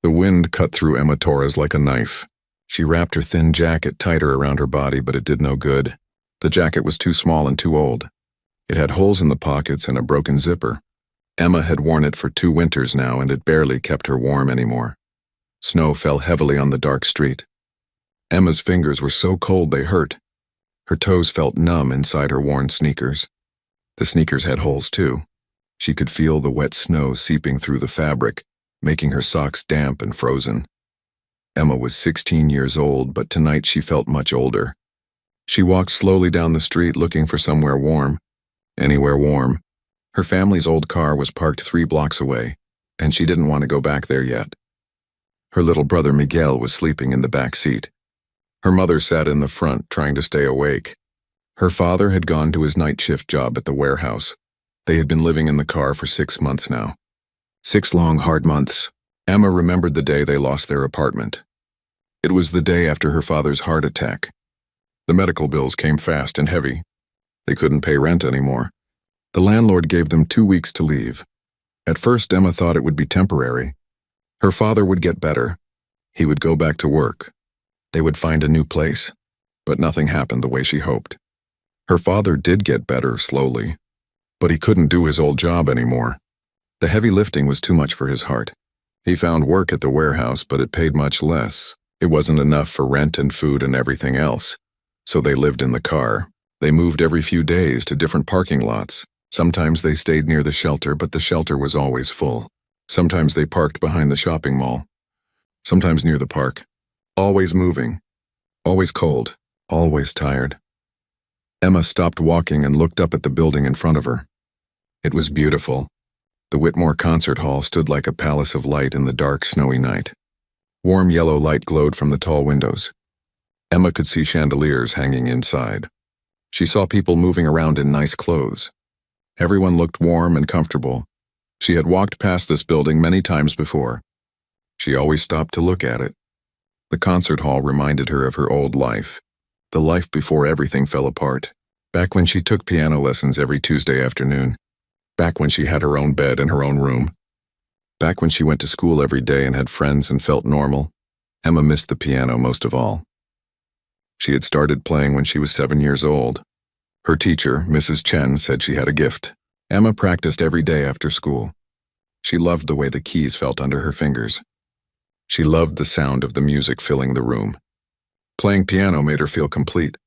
The wind cut through Emma Torres like a knife. She wrapped her thin jacket tighter around her body, but it did no good. The jacket was too small and too old. It had holes in the pockets and a broken zipper. Emma had worn it for 2 winters now, and it barely kept her warm anymore. Snow fell heavily on the dark street. Emma's fingers were so cold they hurt. Her toes felt numb inside her worn sneakers. The sneakers had holes too. She could feel the wet snow seeping through the fabric, making her socks damp and frozen. Emma was 16 years old, but tonight she felt much older. She walked slowly down the street looking for somewhere warm. Anywhere warm. Her family's old car was parked 3 blocks away, and she didn't want to go back there yet. Her little brother Miguel was sleeping in the back seat. Her mother sat in the front, trying to stay awake. Her father had gone to his night shift job at the warehouse. They had been living in the car for 6 months now. 6 long, hard months. Emma remembered the day they lost their apartment. It was the day after her father's heart attack. The medical bills came fast and heavy. They couldn't pay rent anymore. The landlord gave them 2 weeks to leave. At first, Emma thought it would be temporary. Her father would get better. He would go back to work. They would find a new place. But nothing happened the way she hoped. Her father did get better slowly, but he couldn't do his old job anymore. The heavy lifting was too much for his heart. He found work at the warehouse, but it paid much less. It wasn't enough for rent and food and everything else. So they lived in the car. They moved every few days to different parking lots. Sometimes they stayed near the shelter, but the shelter was always full. Sometimes they parked behind the shopping mall. Sometimes near the park. Always moving. Always cold. Always tired. Emma stopped walking and looked up at the building in front of her. It was beautiful. The Whitmore Concert Hall stood like a palace of light in the dark, snowy night. Warm yellow light glowed from the tall windows. Emma could see chandeliers hanging inside. She saw people moving around in nice clothes. Everyone looked warm and comfortable. She had walked past this building many times before. She always stopped to look at it. The concert hall reminded her of her old life, the life before everything fell apart, back when she took piano lessons every Tuesday afternoon, back when she had her own bed and her own room, back when she went to school every day and had friends and felt normal. Emma missed the piano most of all. She had started playing when she was 7 years old. Her teacher, Mrs. Chen, said she had a gift. Emma practiced every day after school. She loved the way the keys felt under her fingers. She loved the sound of the music filling the room. Playing piano made her feel complete.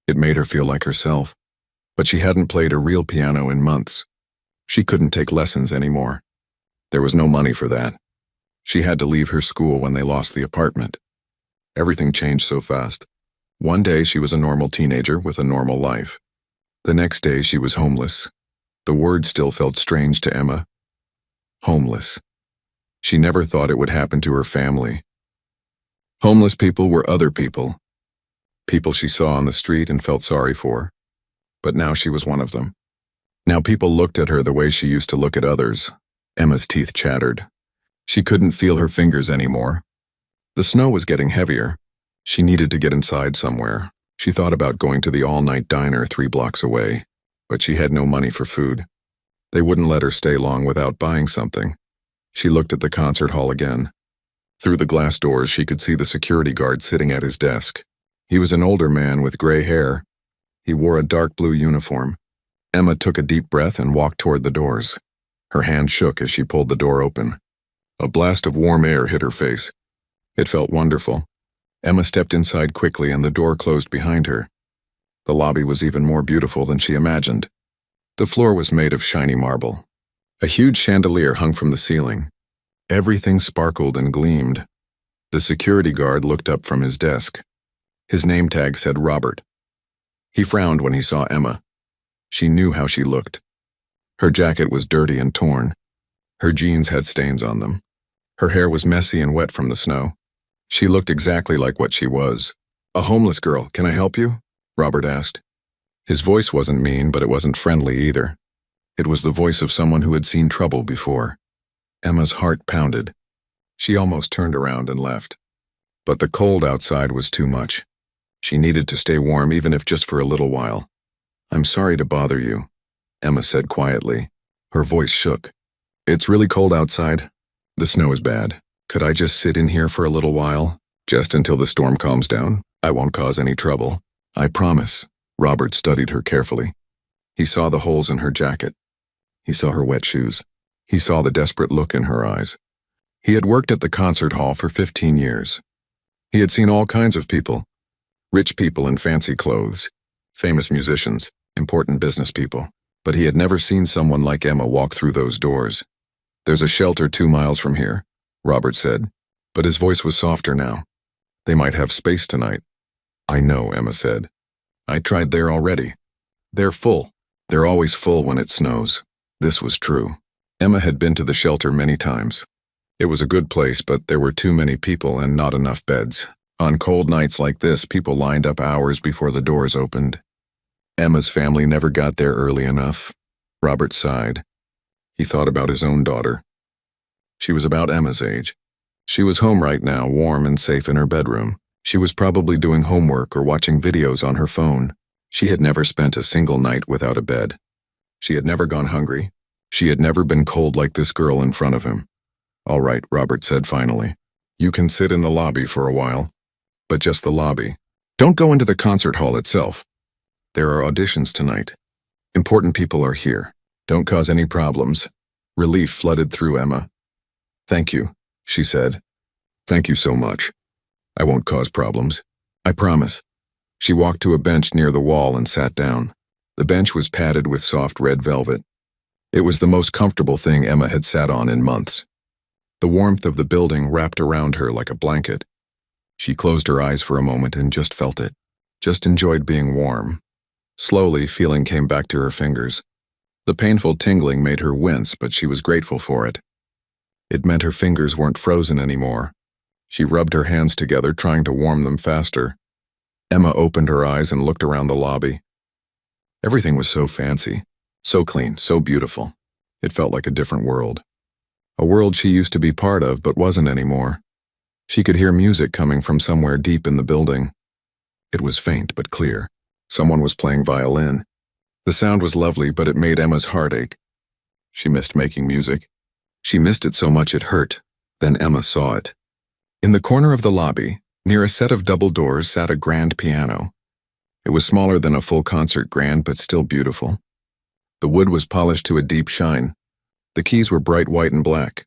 It made her feel like herself. But she hadn't played a real piano in months. She couldn't take lessons anymore. There was no money for that. She had to leave her school when they lost the apartment. Everything changed so fast. One day she was a normal teenager with a normal life. The next day she was homeless. The word still felt strange to Emma. Homeless. She never thought it would happen to her family. Homeless people were other people. People she saw on the street and felt sorry for. But now she was one of them. Now people looked at her the way she used to look at others. Emma's teeth chattered. She couldn't feel her fingers anymore. The snow was getting heavier. She needed to get inside somewhere. She thought about going to the all-night diner 3 blocks away, but she had no money for food. They wouldn't let her stay long without buying something. She looked at the concert hall again. Through the glass doors, she could see the security guard sitting at his desk. He was an older man with gray hair. He wore a dark blue uniform. Emma took a deep breath and walked toward the doors. Her hand shook as she pulled the door open. A blast of warm air hit her face. It felt wonderful. Emma stepped inside quickly and the door closed behind her. The lobby was even more beautiful than she imagined. The floor was made of shiny marble. A huge chandelier hung from the ceiling. Everything sparkled and gleamed. The security guard looked up from his desk. His name tag said Robert. He frowned when he saw Emma. She knew how she looked. Her jacket was dirty and torn. Her jeans had stains on them. Her hair was messy and wet from the snow. She looked exactly like what she was. "A homeless girl, can I help you?" Robert asked. His voice wasn't mean, but it wasn't friendly either. It was the voice of someone who had seen trouble before. Emma's heart pounded. She almost turned around and left. But the cold outside was too much. She needed to stay warm even if just for a little while. "I'm sorry to bother you," Emma said quietly. Her voice shook. "It's really cold outside. The snow is bad. Could I just sit in here for a little while? Just until the storm calms down? I won't cause any trouble. I promise. Robert studied her carefully. He saw the holes in her jacket. He saw her wet shoes. He saw the desperate look in her eyes. He had worked at the concert hall for 15 years. He had seen all kinds of people. Rich people in fancy clothes, famous musicians, important business people. But he had never seen someone like Emma walk through those doors. There's a shelter 2 miles from here, Robert said, but his voice was softer now. They might have space tonight. I know, Emma said. I tried there already. They're full. They're always full when it snows. This was true. Emma had been to the shelter many times. It was a good place, but there were too many people and not enough beds. On cold nights like this, people lined up hours before the doors opened. Emma's family never got there early enough. Robert sighed. He thought about his own daughter. She was about Emma's age. She was home right now, warm and safe in her bedroom. She was probably doing homework or watching videos on her phone. She had never spent a single night without a bed. She had never gone hungry. She had never been cold like this girl in front of him. All right, Robert said finally. You can sit in the lobby for a while. But just the lobby. Don't go into the concert hall itself. There are auditions tonight. Important people are here. Don't cause any problems. Relief flooded through Emma. Thank you, she said. Thank you so much. I won't cause problems. I promise. She walked to a bench near the wall and sat down. The bench was padded with soft red velvet. It was the most comfortable thing Emma had sat on in months. The warmth of the building wrapped around her like a blanket. She closed her eyes for a moment and just felt it. Just enjoyed being warm. Slowly, feeling came back to her fingers. The painful tingling made her wince, but she was grateful for it. It meant her fingers weren't frozen anymore. She rubbed her hands together, trying to warm them faster. Emma opened her eyes and looked around the lobby. Everything was so fancy, so clean, so beautiful. It felt like a different world. A world she used to be part of but wasn't anymore. She could hear music coming from somewhere deep in the building. It was faint but clear. Someone was playing violin. The sound was lovely, but it made Emma's heart ache. She missed making music. She missed it so much it hurt. Then Emma saw it. In the corner of the lobby, near a set of double doors, sat a grand piano. It was smaller than a full concert grand, but still beautiful. The wood was polished to a deep shine. The keys were bright white and black.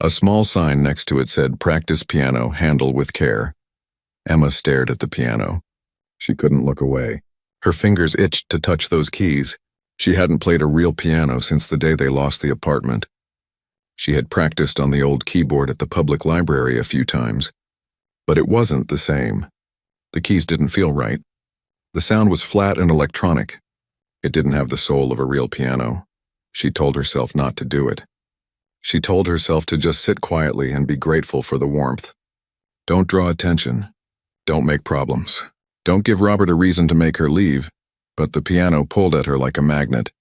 A small sign next to it said, "Practice piano, handle with care." Emma stared at the piano. She couldn't look away. Her fingers itched to touch those keys. She hadn't played a real piano since the day they lost the apartment. She had practiced on the old keyboard at the public library a few times, but it wasn't the same. The keys didn't feel right. The sound was flat and electronic. It didn't have the soul of a real piano. She told herself not to do it. She told herself to just sit quietly and be grateful for the warmth. Don't draw attention. Don't make problems. Don't give Robert a reason to make her leave. But the piano pulled at her like a magnet.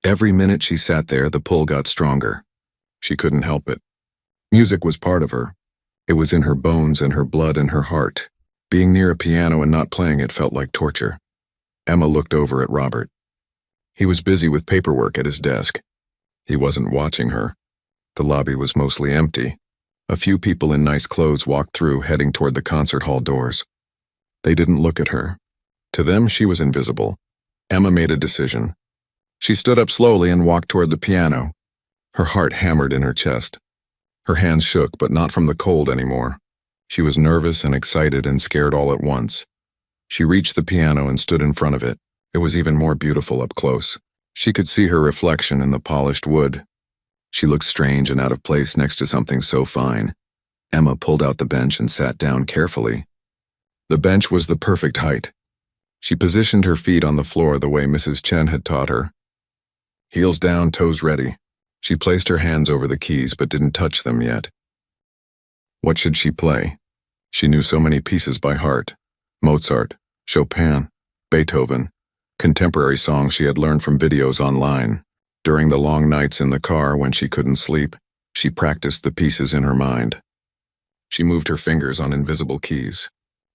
Every minute she sat there, the pull got stronger. She couldn't help it. Music was part of her. It was in her bones and her blood and her heart. Being near a piano and not playing it felt like torture. Emma looked over at Robert. He was busy with paperwork at his desk. He wasn't watching her. The lobby was mostly empty. A few people in nice clothes walked through, heading toward the concert hall doors. They didn't look at her. To them, she was invisible. Emma made a decision. She stood up slowly and walked toward the piano. Her heart hammered in her chest. Her hands shook, but not from the cold anymore. She was nervous and excited and scared all at once. She reached the piano and stood in front of it. It was even more beautiful up close. She could see her reflection in the polished wood. She looked strange and out of place next to something so fine. Emma pulled out the bench and sat down carefully. The bench was the perfect height. She positioned her feet on the floor the way Mrs. Chen had taught her. Heels down, toes ready. She placed her hands over the keys but didn't touch them yet. What should she play? She knew so many pieces by heart. Mozart, Chopin, Beethoven, contemporary songs she had learned from videos online. During the long nights in the car when she couldn't sleep, she practiced the pieces in her mind. She moved her fingers on invisible keys.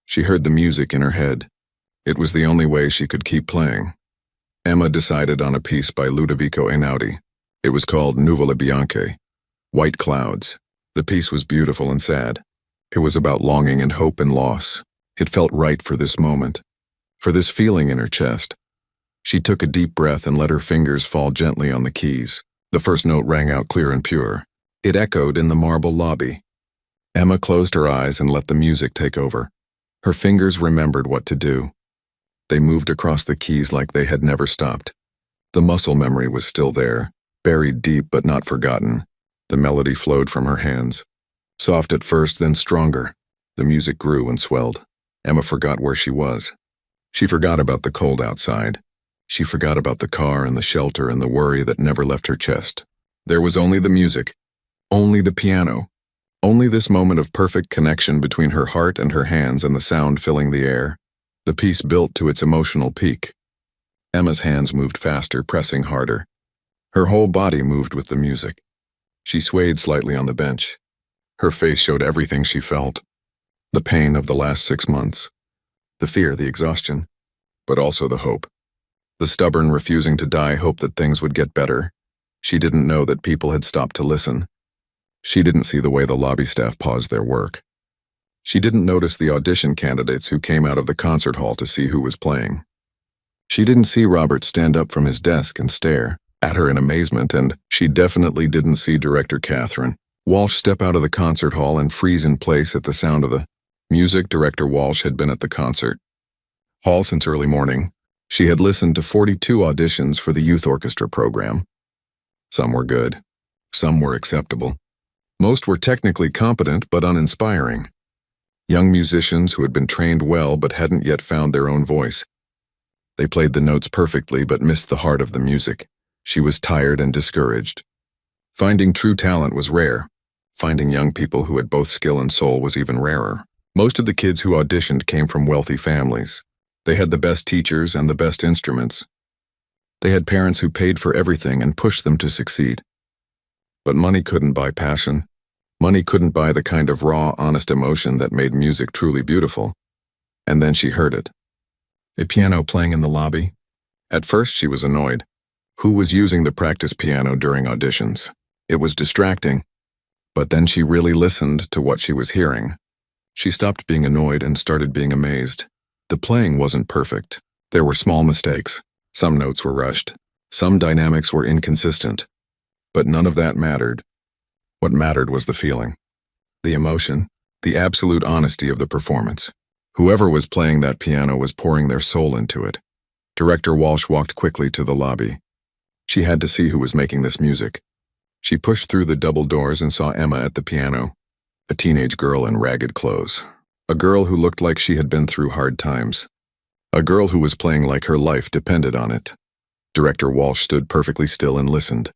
She heard the music in her head. It was the only way she could keep playing. Emma decided on a piece by Ludovico Einaudi. It was called Nuvole Bianche, White Clouds. The piece was beautiful and sad. It was about longing and hope and loss. It felt right for this moment, for this feeling in her chest. She took a deep breath and let her fingers fall gently on the keys. The first note rang out clear and pure. It echoed in the marble lobby. Emma closed her eyes and let the music take over. Her fingers remembered what to do. They moved across the keys like they had never stopped. The muscle memory was still there, buried deep but not forgotten. The melody flowed from her hands. Soft at first, then stronger. The music grew and swelled. Emma forgot where she was. She forgot about the cold outside. She forgot about the car and the shelter and the worry that never left her chest. There was only the music, only the piano, only this moment of perfect connection between her heart and her hands and the sound filling the air. The piece built to its emotional peak. Emma's hands moved faster, pressing harder. Her whole body moved with the music. She swayed slightly on the bench. Her face showed everything she felt. The pain of the last 6 months. The fear, the exhaustion, but also the hope. The stubborn, refusing to die hope that things would get better. She didn't know that people had stopped to listen. She didn't see the way the lobby staff paused their work. She didn't notice the audition candidates who came out of the concert hall to see who was playing. She didn't see Robert stand up from his desk and stare at her in amazement, and she definitely didn't see Director Catherine Walsh step out of the concert hall and freeze in place at the sound of the music. Director Walsh had been at the concert hall since early morning. She had listened to 42 auditions for the youth orchestra program. Some were good. Some were acceptable. Most were technically competent but uninspiring. Young musicians who had been trained well but hadn't yet found their own voice. They played the notes perfectly but missed the heart of the music. She was tired and discouraged. Finding true talent was rare. Finding young people who had both skill and soul was even rarer. Most of the kids who auditioned came from wealthy families. They had the best teachers and the best instruments. They had parents who paid for everything and pushed them to succeed. But money couldn't buy passion. Money couldn't buy the kind of raw, honest emotion that made music truly beautiful. And then she heard it. A piano playing in the lobby. At first she was annoyed. Who was using the practice piano during auditions? It was distracting. But then she really listened to what she was hearing. She stopped being annoyed and started being amazed. The playing wasn't perfect. There were small mistakes. Some notes were rushed. Some dynamics were inconsistent. But none of that mattered. What mattered was the feeling, the emotion, the absolute honesty of the performance. Whoever was playing that piano was pouring their soul into it. Director Walsh walked quickly to the lobby. She had to see who was making this music. She pushed through the double doors and saw Emma at the piano, a teenage girl in ragged clothes. A girl who looked like she had been through hard times. A girl who was playing like her life depended on it. Director Walsh stood perfectly still and listened.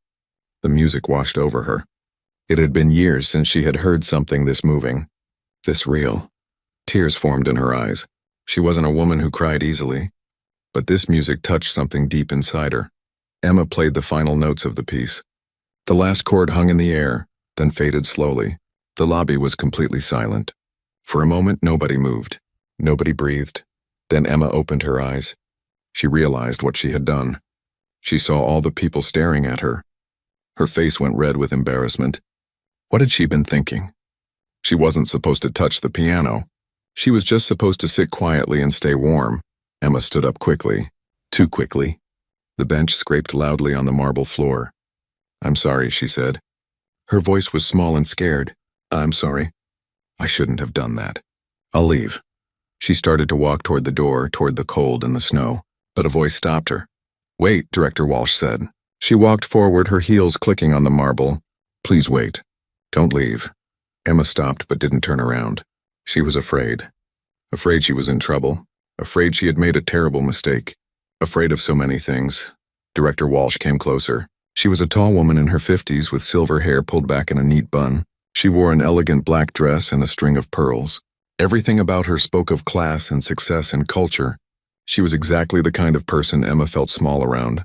The music washed over her. It had been years since she had heard something this moving, this real. Tears formed in her eyes. She wasn't a woman who cried easily. But this music touched something deep inside her. Emma played the final notes of the piece. The last chord hung in the air, then faded slowly. The lobby was completely silent. For a moment, nobody moved. Nobody breathed. Then Emma opened her eyes. She realized what she had done. She saw all the people staring at her. Her face went red with embarrassment. What had she been thinking? She wasn't supposed to touch the piano. She was just supposed to sit quietly and stay warm. Emma stood up quickly. Too quickly. The bench scraped loudly on the marble floor. "I'm sorry," she said. Her voice was small and scared. "I'm sorry. I shouldn't have done that. I'll leave." She started to walk toward the door, toward the cold and the snow, but a voice stopped her. "Wait," Director Walsh said. She walked forward, her heels clicking on the marble. "Please wait. Don't leave." Emma stopped but didn't turn around. She was afraid. Afraid she was in trouble. Afraid she had made a terrible mistake. Afraid of so many things. Director Walsh came closer. She was a tall woman in her 50s with silver hair pulled back in a neat bun. She wore an elegant black dress and a string of pearls. Everything about her spoke of class and success and culture. She was exactly the kind of person Emma felt small around.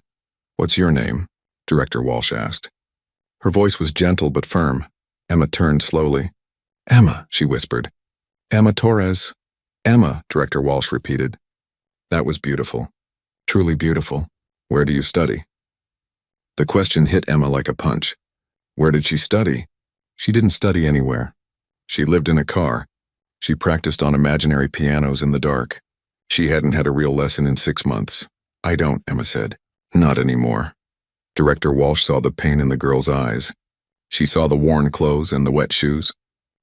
"What's your name?" Director Walsh asked. Her voice was gentle but firm. Emma turned slowly. "Emma," she whispered. "Emma Torres." "Emma," Director Walsh repeated. That was beautiful. Truly beautiful. "Where do you study?" The question hit Emma like a punch. Where did she study? She didn't study anywhere. She lived in a car. She practiced on imaginary pianos in the dark. She hadn't had a real lesson in 6 months. "I don't," Emma said. "Not anymore." Director Walsh saw the pain in the girl's eyes. She saw the worn clothes and the wet shoes.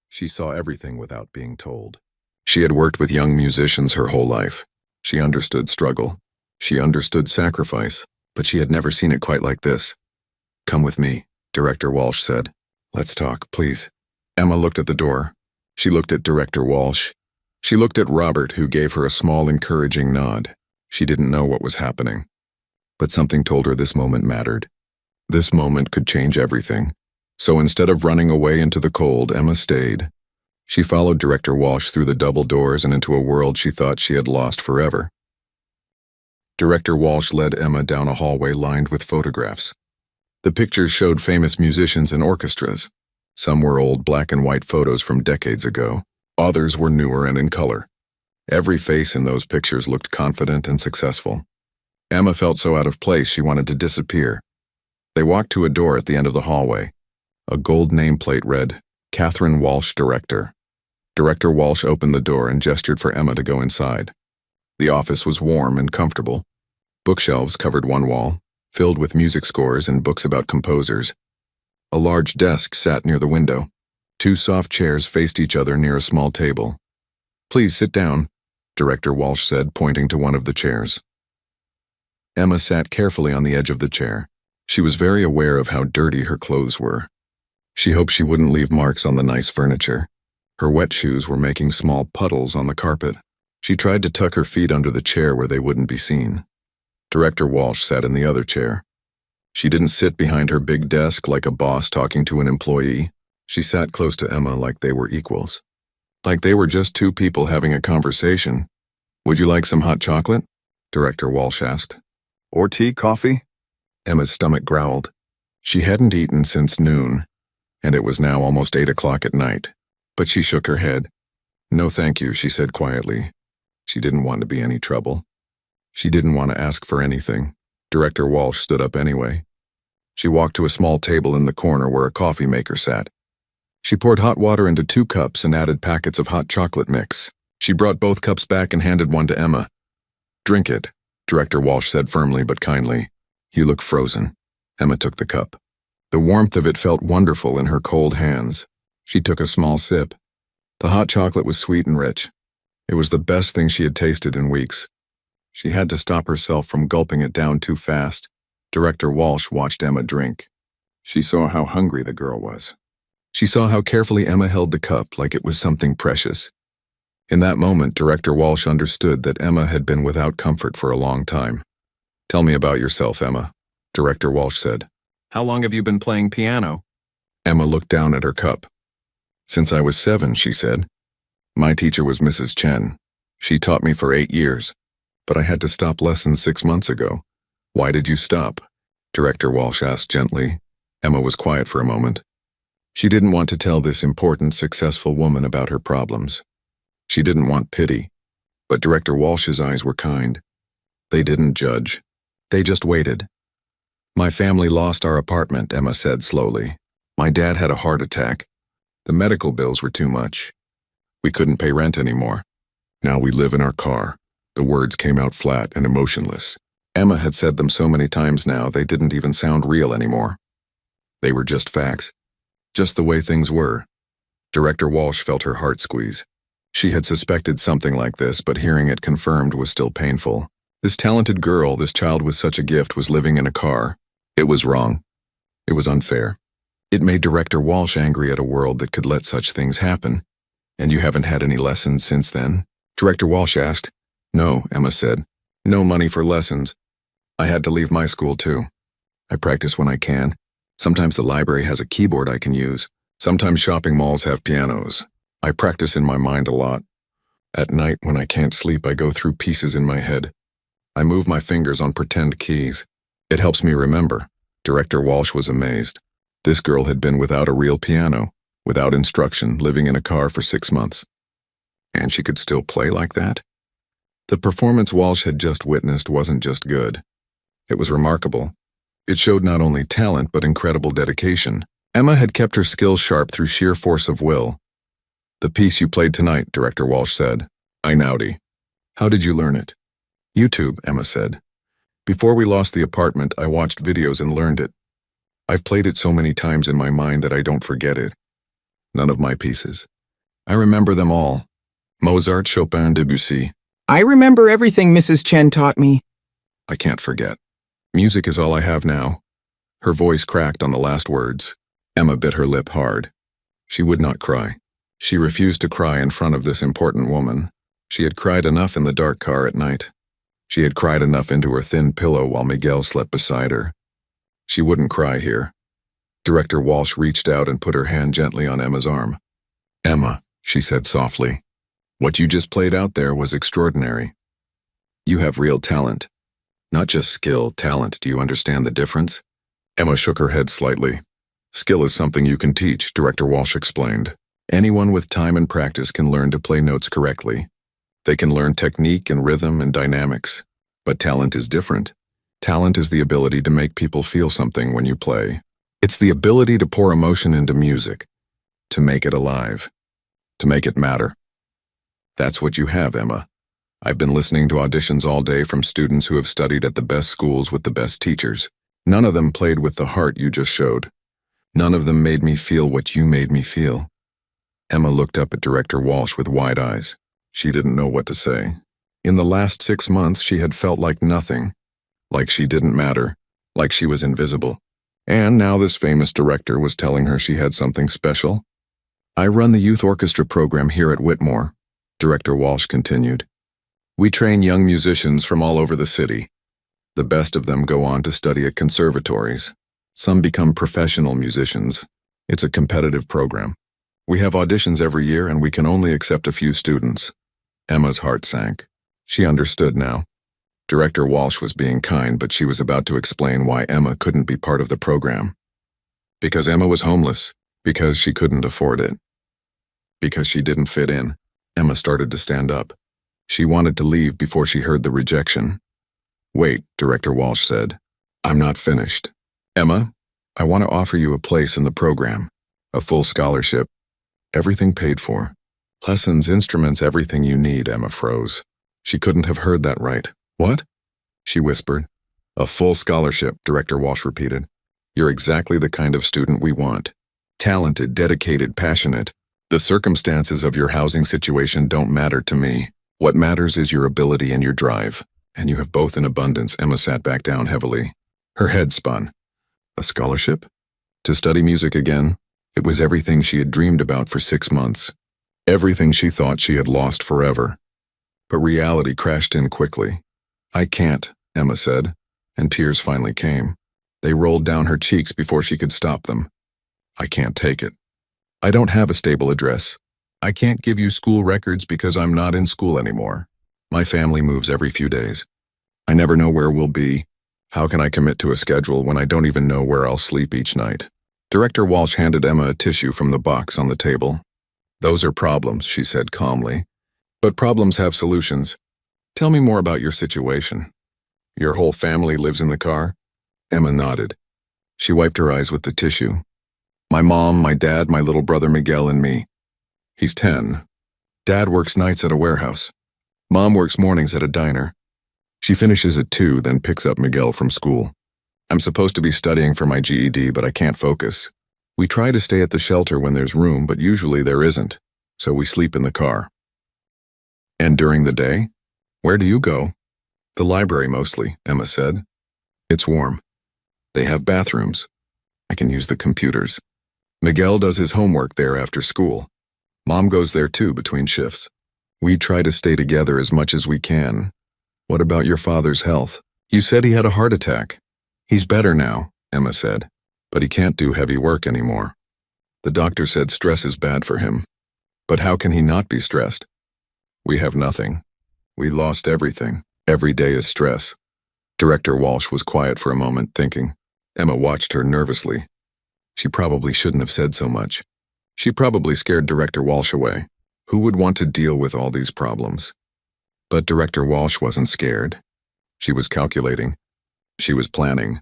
She saw everything without being told. She had worked with young musicians her whole life. She understood struggle. She understood sacrifice, but she had never seen it quite like this. "Come with me," Director Walsh said. "Let's talk, please." Emma looked at the door. She looked at Director Walsh. She looked at Robert, who gave her a small, encouraging nod. She didn't know what was happening, but something told her this moment mattered. This moment could change everything. So instead of running away into the cold, Emma stayed. She followed Director Walsh through the double doors and into a world she thought she had lost forever. Director Walsh led Emma down a hallway lined with photographs. The pictures showed famous musicians and orchestras. Some were old black and white photos from decades ago. Others were newer and in color. Every face in those pictures looked confident and successful. Emma felt so out of place she wanted to disappear. They walked to a door at the end of the hallway. A gold nameplate read, "Catherine Walsh, Director." Director Walsh opened the door and gestured for Emma to go inside. The office was warm and comfortable. Bookshelves covered one wall, filled with music scores and books about composers. A large desk sat near the window. 2 soft chairs faced each other near a small table. "Please sit down," Director Walsh said, pointing to one of the chairs. Emma sat carefully on the edge of the chair. She was very aware of how dirty her clothes were. She hoped she wouldn't leave marks on the nice furniture. Her wet shoes were making small puddles on the carpet. She tried to tuck her feet under the chair where they wouldn't be seen. Director Walsh sat in the other chair. She didn't sit behind her big desk like a boss talking to an employee. She sat close to Emma like they were equals. Like they were just 2 people having a conversation. "Would you like some hot chocolate?" Director Walsh asked. "Or tea, coffee?" Emma's stomach growled. She hadn't eaten since noon, and it was now almost 8 o'clock at night. But she shook her head. "No, thank you," she said quietly. She didn't want to be any trouble. She didn't want to ask for anything. Director Walsh stood up anyway. She walked to a small table in the corner where a coffee maker sat. She poured hot water into 2 cups and added packets of hot chocolate mix. She brought both cups back and handed one to Emma. "Drink it," Director Walsh said firmly but kindly. "You look frozen." Emma took the cup. The warmth of it felt wonderful in her cold hands. She took a small sip. The hot chocolate was sweet and rich. It was the best thing she had tasted in weeks. She had to stop herself from gulping it down too fast. Director Walsh watched Emma drink. She saw how hungry the girl was. She saw how carefully Emma held the cup like it was something precious. In that moment, Director Walsh understood that Emma had been without comfort for a long time. "Tell me about yourself, Emma," Director Walsh said. "How long have you been playing piano?" Emma looked down at her cup. "Since I was 7, she said. My teacher was Mrs. Chen. She taught me for 8 years, but I had to stop lessons 6 months ago." "Why did you stop?" Director Walsh asked gently. Emma was quiet for a moment. She didn't want to tell this important, successful woman about her problems. She didn't want pity, but Director Walsh's eyes were kind. They didn't judge. They just waited. "My family lost our apartment," Emma said slowly. "My dad had a heart attack. The medical bills were too much. We couldn't pay rent anymore. Now we live in our car." The words came out flat and emotionless. Emma had said them so many times now they didn't even sound real anymore. They were just facts. Just the way things were. Director Walsh felt her heart squeeze. She had suspected something like this, but hearing it confirmed was still painful. This talented girl, this child with such a gift, was living in a car. It was wrong. It was unfair. It made Director Walsh angry at a world that could let such things happen. "And you haven't had any lessons since then?" Director Walsh asked. "No," Emma said. "No money for lessons. I had to leave my school too. I practice when I can. Sometimes the library has a keyboard I can use. Sometimes shopping malls have pianos. I practice in my mind a lot. At night when I can't sleep, I go through pieces in my head. I move my fingers on pretend keys. It helps me remember." Director Walsh was amazed. This girl had been without a real piano, without instruction, living in a car for 6 months. And she could still play like that? The performance Walsh had just witnessed wasn't just good. It was remarkable. It showed not only talent but incredible dedication. Emma had kept her skills sharp through sheer force of will. "The piece you played tonight," Director Walsh said. "I nowdy. How did you learn it?" "YouTube," Emma said. "Before we lost the apartment, I watched videos and learned it. I've played it so many times in my mind that I don't forget it. None of my pieces. I remember them all. Mozart, Chopin, Debussy. I remember everything Mrs. Chen taught me." I can't forget. Music is all I have now." Her voice cracked on the last words. Emma bit her lip hard. She would not cry. She refused to cry in front of this important woman. She had cried enough in the dark car at night. She had cried enough into her thin pillow while Miguel slept beside her. She wouldn't cry here. Director Walsh reached out and put her hand gently on Emma's arm. "Emma," she said softly, "what you just played out there was extraordinary. You have real talent. Not just skill, talent. Do you understand the difference?" Emma shook her head slightly. "Skill is something you can teach," Director Walsh explained. "Anyone with time and practice can learn to play notes correctly. They can learn technique and rhythm and dynamics. But talent is different. Talent is the ability to make people feel something when you play. It's the ability to pour emotion into music, to make it alive, to make it matter. That's what you have, Emma. I've been listening to auditions all day from students who have studied at the best schools with the best teachers. None of them played with the heart you just showed. None of them made me feel what you made me feel." Emma looked up at Director Walsh with wide eyes. She didn't know what to say. In the last 6 months, she had felt like nothing, like she didn't matter, like she was invisible. And now this famous director was telling her she had something special. "I run the youth orchestra program here at Whitmore," Director Walsh continued. "We train young musicians from all over the city. The best of them go on to study at conservatories. Some become professional musicians. It's a competitive program. We have auditions every year and we can only accept a few students." Emma's heart sank. She understood now. Director Walsh was being kind, but she was about to explain why Emma couldn't be part of the program. Because Emma was homeless. Because she couldn't afford it. Because she didn't fit in. Emma started to stand up. She wanted to leave before she heard the rejection. "Wait," Director Walsh said. "I'm not finished. Emma, I want to offer you a place in the program. A full scholarship. Everything paid for. Lessons, instruments, everything you need." Emma froze. She couldn't have heard that right. "What?" she whispered. "A full scholarship," Director Walsh repeated. "You're exactly the kind of student we want. Talented, dedicated, passionate. The circumstances of your housing situation don't matter to me. What matters is your ability and your drive. And you have both in abundance." Emma sat back down heavily. Her head spun. A scholarship? To study music again? It was everything she had dreamed about for 6 months. Everything she thought she had lost forever. But reality crashed in quickly. "I can't," Emma said, and tears finally came. They rolled down her cheeks before she could stop them. "I can't take it. I don't have a stable address. I can't give you school records because I'm not in school anymore. My family moves every few days. I never know where we'll be. How can I commit to a schedule when I don't even know where I'll sleep each night?" Director Walsh handed Emma a tissue from the box on the table. "Those are problems," she said calmly. "But problems have solutions. Tell me more about your situation. Your whole family lives in the car?" Emma nodded. She wiped her eyes with the tissue. "My mom, my dad, my little brother Miguel, and me. He's 10. Dad works nights at a warehouse. Mom works mornings at a diner. She finishes at 2, then picks up Miguel from school. I'm supposed to be studying for my GED, but I can't focus. We try to stay at the shelter when there's room, but usually there isn't, so we sleep in the car." "And during the day? Where do you go?" "The library mostly," Emma said. "It's warm. They have bathrooms. I can use the computers. Miguel does his homework there after school. Mom goes there too between shifts. We try to stay together as much as we can." "What about your father's health? You said he had a heart attack." "He's better now," Emma said, "but he can't do heavy work anymore. The doctor said stress is bad for him. But how can he not be stressed? We have nothing. We lost everything. Every day is stress." Director Walsh was quiet for a moment, thinking. Emma watched her nervously. She probably shouldn't have said so much. She probably scared Director Walsh away. Who would want to deal with all these problems? But Director Walsh wasn't scared. She was calculating. She was planning.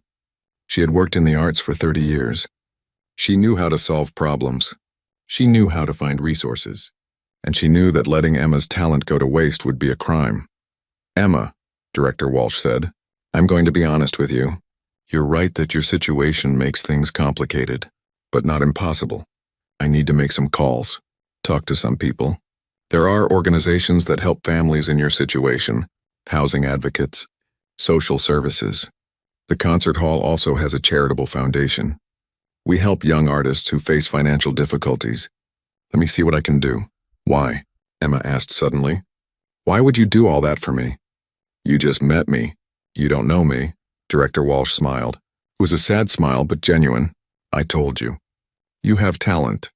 She had worked in the arts for 30 years. She knew how to solve problems. She knew how to find resources. And she knew that letting Emma's talent go to waste would be a crime. "Emma," Director Walsh said, "I'm going to be honest with you. You're right that your situation makes things complicated, but not impossible. I need to make some calls, talk to some people. There are organizations that help families in your situation, housing advocates, social services. The concert hall also has a charitable foundation. We help young artists who face financial difficulties. Let me see what I can do." "Why?" Emma asked suddenly. "Why would you do all that for me?" "You just met me. You don't know me." Director Walsh smiled. It was a sad smile, but genuine. "I told you. You have talent.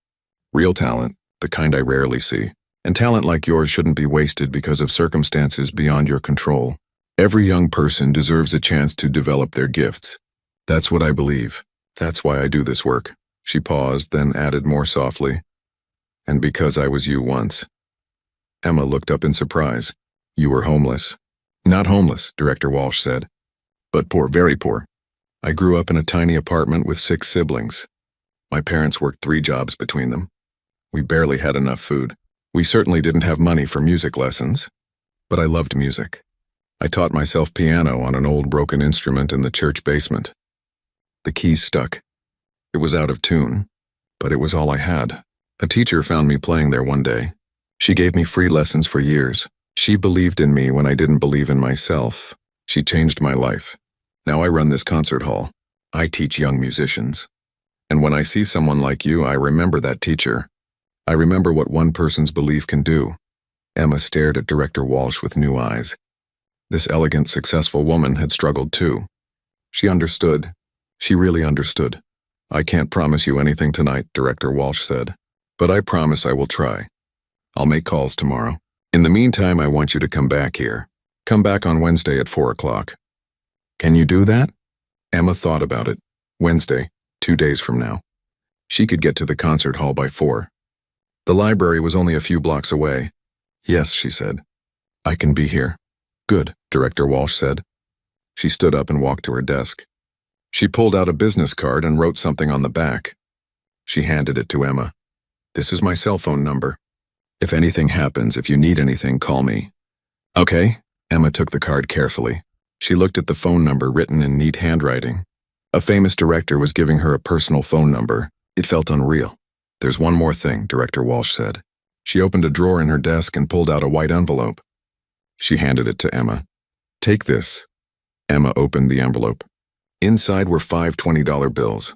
Real talent, the kind I rarely see. And talent like yours shouldn't be wasted because of circumstances beyond your control. Every young person deserves a chance to develop their gifts. That's what I believe. That's why I do this work." She paused, then added more softly, "And because I was you once." Emma looked up in surprise. "You were homeless." "Not homeless," Director Walsh said, "but poor, very poor. I grew up in a tiny apartment with 6 siblings. My parents worked 3 jobs between them. We barely had enough food. We certainly didn't have money for music lessons. But I loved music. I taught myself piano on an old broken instrument in the church basement. The keys stuck. It was out of tune, but it was all I had. A teacher found me playing there one day. She gave me free lessons for years. She believed in me when I didn't believe in myself. She changed my life. Now I run this concert hall. I teach young musicians. And when I see someone like you, I remember that teacher. I remember what one person's belief can do." Emma stared at Director Walsh with new eyes. This elegant, successful woman had struggled too. She understood. She really understood. "I can't promise you anything tonight," Director Walsh said, "but I promise I will try. I'll make calls tomorrow. In the meantime, I want you to come back here. Come back on Wednesday at 4 o'clock. Can you do that?" Emma thought about it. Wednesday, 2 days from now. She could get to the concert hall by 4. The library was only a few blocks away. "Yes," she said. "I can be here." "Good," Director Walsh said. She stood up and walked to her desk. She pulled out a business card and wrote something on the back. She handed it to Emma. "This is my cell phone number. If anything happens, if you need anything, call me." "Okay." Emma took the card carefully. She looked at the phone number written in neat handwriting. A famous director was giving her a personal phone number. It felt unreal. "There's one more thing," Director Walsh said. She opened a drawer in her desk and pulled out a white envelope. She handed it to Emma. "Take this." Emma opened the envelope. Inside were 5 $20 bills.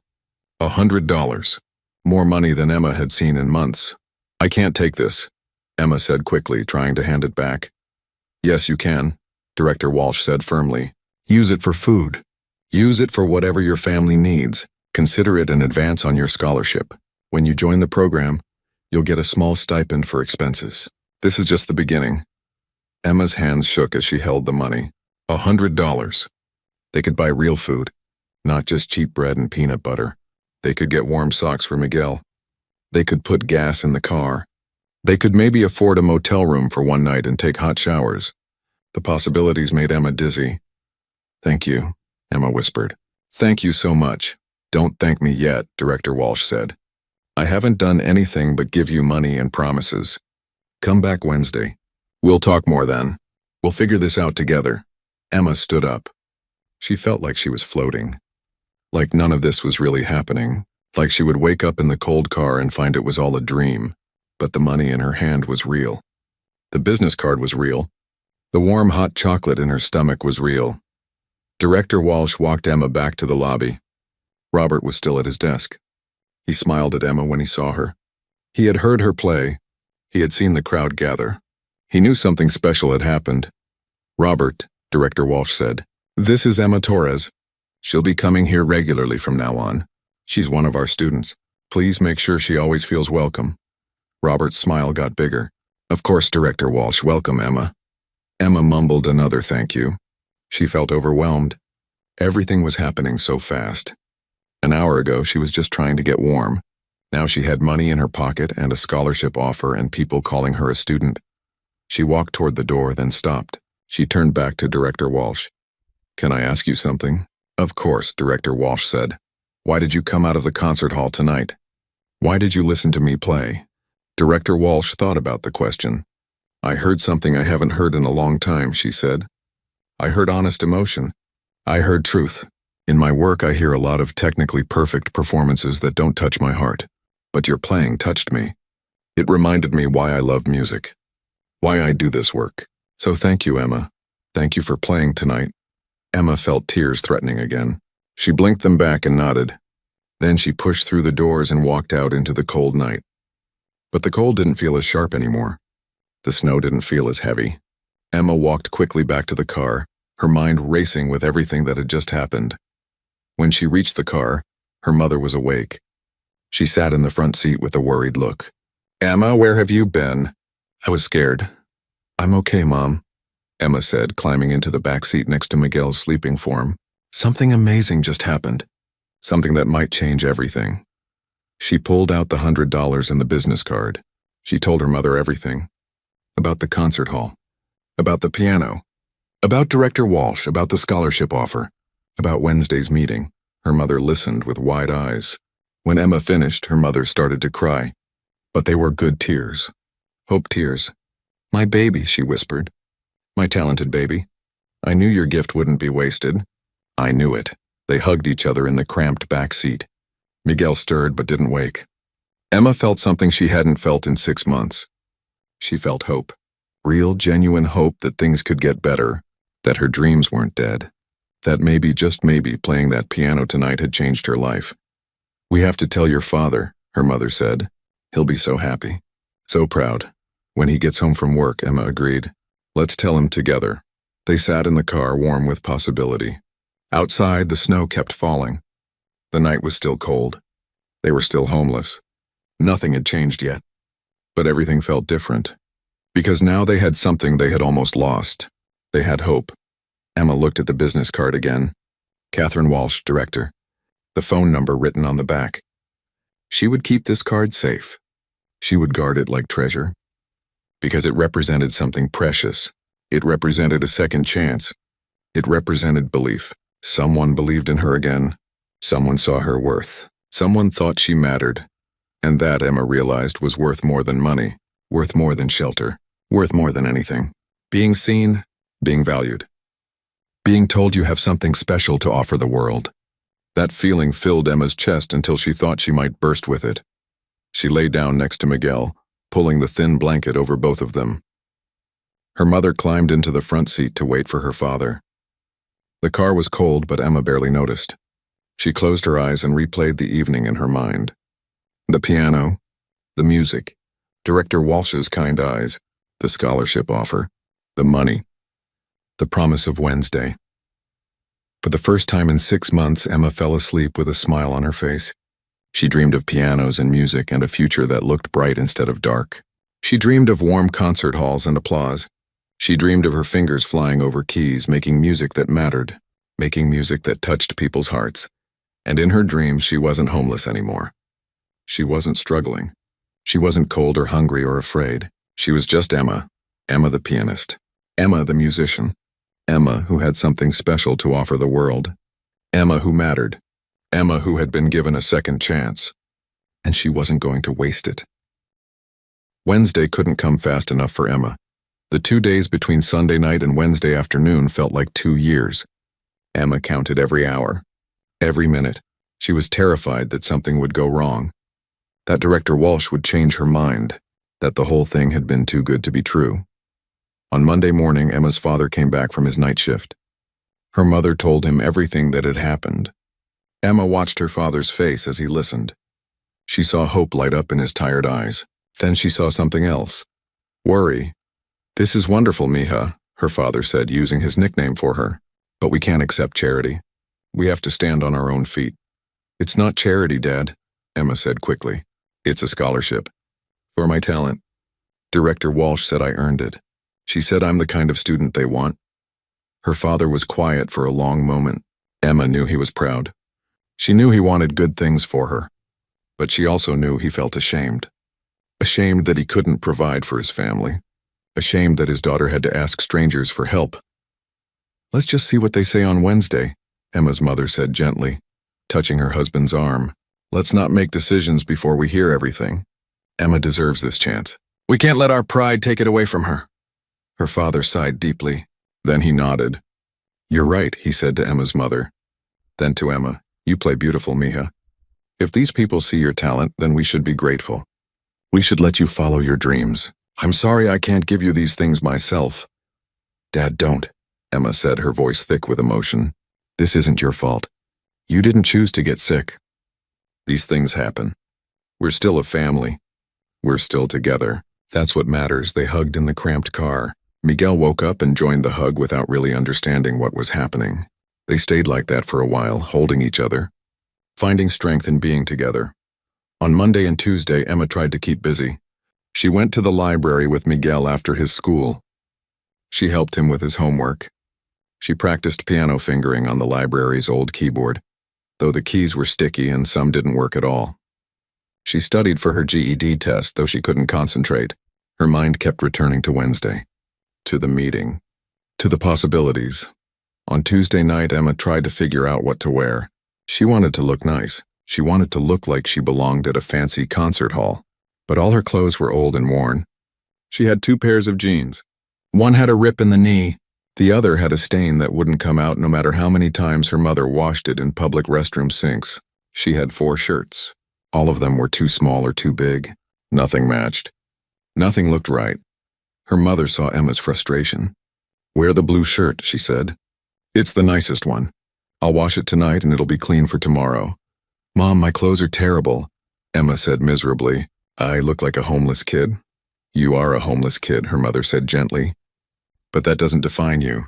$100. More money than Emma had seen in months. "I can't take this," Emma said quickly, trying to hand it back. "Yes, you can," Director Walsh said firmly. "Use it for food. Use it for whatever your family needs. Consider it an advance on your scholarship. When you join the program, you'll get a small stipend for expenses. This is just the beginning." Emma's hands shook as she held the money. $100. They could buy real food, not just cheap bread and peanut butter. They could get warm socks for Miguel. They could put gas in the car. They could maybe afford a motel room for one night and take hot showers. The possibilities made Emma dizzy. "Thank you," Emma whispered. "Thank you so much." "Don't thank me yet," Director Walsh said. "I haven't done anything but give you money and promises. Come back Wednesday. We'll talk more then. We'll figure this out together." Emma stood up. She felt like she was floating. Like none of this was really happening. Like she would wake up in the cold car and find it was all a dream. But the money in her hand was real. The business card was real. The warm hot chocolate in her stomach was real. Director Walsh walked Emma back to the lobby. Robert was still at his desk. He smiled at Emma when he saw her. He had heard her play. He had seen the crowd gather. He knew something special had happened. "Robert," Director Walsh said, "this is Emma Torres. She'll be coming here regularly from now on. She's one of our students. Please make sure she always feels welcome." Robert's smile got bigger. "Of course, Director Walsh, welcome, Emma." Emma mumbled another thank you. She felt overwhelmed. Everything was happening so fast. An hour ago, she was just trying to get warm. Now she had money in her pocket and a scholarship offer and people calling her a student. She walked toward the door, then stopped. She turned back to Director Walsh. "Can I ask you something?" "Of course," Director Walsh said. Why did you come out of the concert hall tonight? Why did you listen to me play? Director Walsh thought about the question. I heard something I haven't heard in a long time, she said. I heard honest emotion. I heard truth. In my work, I hear a lot of technically perfect performances that don't touch my heart. But your playing touched me. It reminded me why I love music. Why I do this work. So thank you, Emma. Thank you for playing tonight. Emma felt tears threatening again. She blinked them back and nodded. Then she pushed through the doors and walked out into the cold night. But the cold didn't feel as sharp anymore. The snow didn't feel as heavy. Emma walked quickly back to the car, her mind racing with everything that had just happened. When she reached the car, her mother was awake. She sat in the front seat with a worried look. Emma, where have you been? I was scared. I'm okay, Mom, Emma said, climbing into the back seat next to Miguel's sleeping form. Something amazing just happened. Something that might change everything. She pulled out the $100 and the business card. She told her mother everything. About the concert hall. About the piano. About Director Walsh, about the scholarship offer. About Wednesday's meeting. Her mother listened with wide eyes. When Emma finished, her mother started to cry. But they were good tears. Hope tears. My baby, she whispered. My talented baby. I knew your gift wouldn't be wasted. I knew it. They hugged each other in the cramped back seat. Miguel stirred but didn't wake. Emma felt something she hadn't felt in 6 months. She felt hope. Real, genuine hope that things could get better, that her dreams weren't dead, that maybe, just maybe, playing that piano tonight had changed her life. We have to tell your father, her mother said. He'll be so happy. So proud. When he gets home from work, Emma agreed. Let's tell him together. They sat in the car, warm with possibility. Outside, the snow kept falling. The night was still cold. They were still homeless. Nothing had changed yet. But everything felt different. Because now they had something they had almost lost. They had hope. Emma looked at the business card again. Catherine Walsh, director. The phone number written on the back. She would keep this card safe. She would guard it like treasure. Because it represented something precious. It represented a second chance. It represented belief. Someone believed in her again. Someone saw her worth. Someone thought she mattered. And that, Emma realized, was worth more than money, worth more than shelter, worth more than anything. Being seen, being valued. Being told you have something special to offer the world. That feeling filled Emma's chest until she thought she might burst with it. She lay down next to Miguel, pulling the thin blanket over both of them. Her mother climbed into the front seat to wait for her father. The car was cold, but Emma barely noticed. She closed her eyes and replayed the evening in her mind. The piano, the music, Director Walsh's kind eyes, the scholarship offer, the money, the promise of Wednesday. For the first time in 6 months, Emma fell asleep with a smile on her face. She dreamed of pianos and music and a future that looked bright instead of dark. She dreamed of warm concert halls and applause. She dreamed of her fingers flying over keys, making music that mattered, making music that touched people's hearts. And in her dreams, she wasn't homeless anymore. She wasn't struggling. She wasn't cold or hungry or afraid. She was just Emma. Emma the pianist. Emma the musician. Emma who had something special to offer the world. Emma who mattered. Emma who had been given a second chance. And she wasn't going to waste it. Wednesday couldn't come fast enough for Emma. The 2 days between Sunday night and Wednesday afternoon felt like 2 years. Emma counted every hour, every minute. She was terrified that something would go wrong, that Director Walsh would change her mind, that the whole thing had been too good to be true. On Monday morning, Emma's father came back from his night shift. Her mother told him everything that had happened. Emma watched her father's face as he listened. She saw hope light up in his tired eyes. Then she saw something else. Worry. This is wonderful, Mija, her father said, using his nickname for her. But we can't accept charity. We have to stand on our own feet. It's not charity, Dad, Emma said quickly. It's a scholarship. For my talent. Director Walsh said I earned it. She said I'm the kind of student they want. Her father was quiet for a long moment. Emma knew he was proud. She knew he wanted good things for her. But she also knew he felt ashamed. Ashamed that he couldn't provide for his family. Ashamed that his daughter had to ask strangers for help. Let's just see what they say on Wednesday, Emma's mother said gently. touching her husband's arm. Let's not make decisions before we hear everything. Emma deserves this chance. We can't let our pride take it away from her. Her father sighed deeply. Then he nodded. You're right, he said to Emma's mother. Then to Emma, you play beautiful, mija. If these people see your talent, then we should be grateful. We should let you follow your dreams. I'm sorry I can't give you these things myself. Dad, don't, Emma said, her voice thick with emotion. This isn't your fault. You didn't choose to get sick. These things happen. We're still a family. We're still together. That's what matters. They hugged in the cramped car. Miguel woke up and joined the hug without really understanding what was happening. They stayed like that for a while, holding each other, finding strength in being together. On Monday and Tuesday, Emma tried to keep busy. She went to the library with Miguel after his school. She helped him with his homework. She practiced piano fingering on the library's old keyboard, though the keys were sticky and some didn't work at all. She studied for her GED test, though she couldn't concentrate. Her mind kept returning to Wednesday, to the meeting, to the possibilities. On Tuesday night, Emma tried to figure out what to wear. She wanted to look nice. She wanted to look like she belonged at a fancy concert hall. But all her clothes were old and worn. She had 2 pairs of jeans. One had a rip in the knee. The other had a stain that wouldn't come out no matter how many times her mother washed it in public restroom sinks. She had 4 shirts. All of them were too small or too big. Nothing matched. Nothing looked right. Her mother saw Emma's frustration. Wear the blue shirt, she said. It's the nicest one. I'll wash it tonight and it'll be clean for tomorrow. Mom, my clothes are terrible, Emma said miserably. I look like a homeless kid. You are a homeless kid, her mother said gently. But that doesn't define you.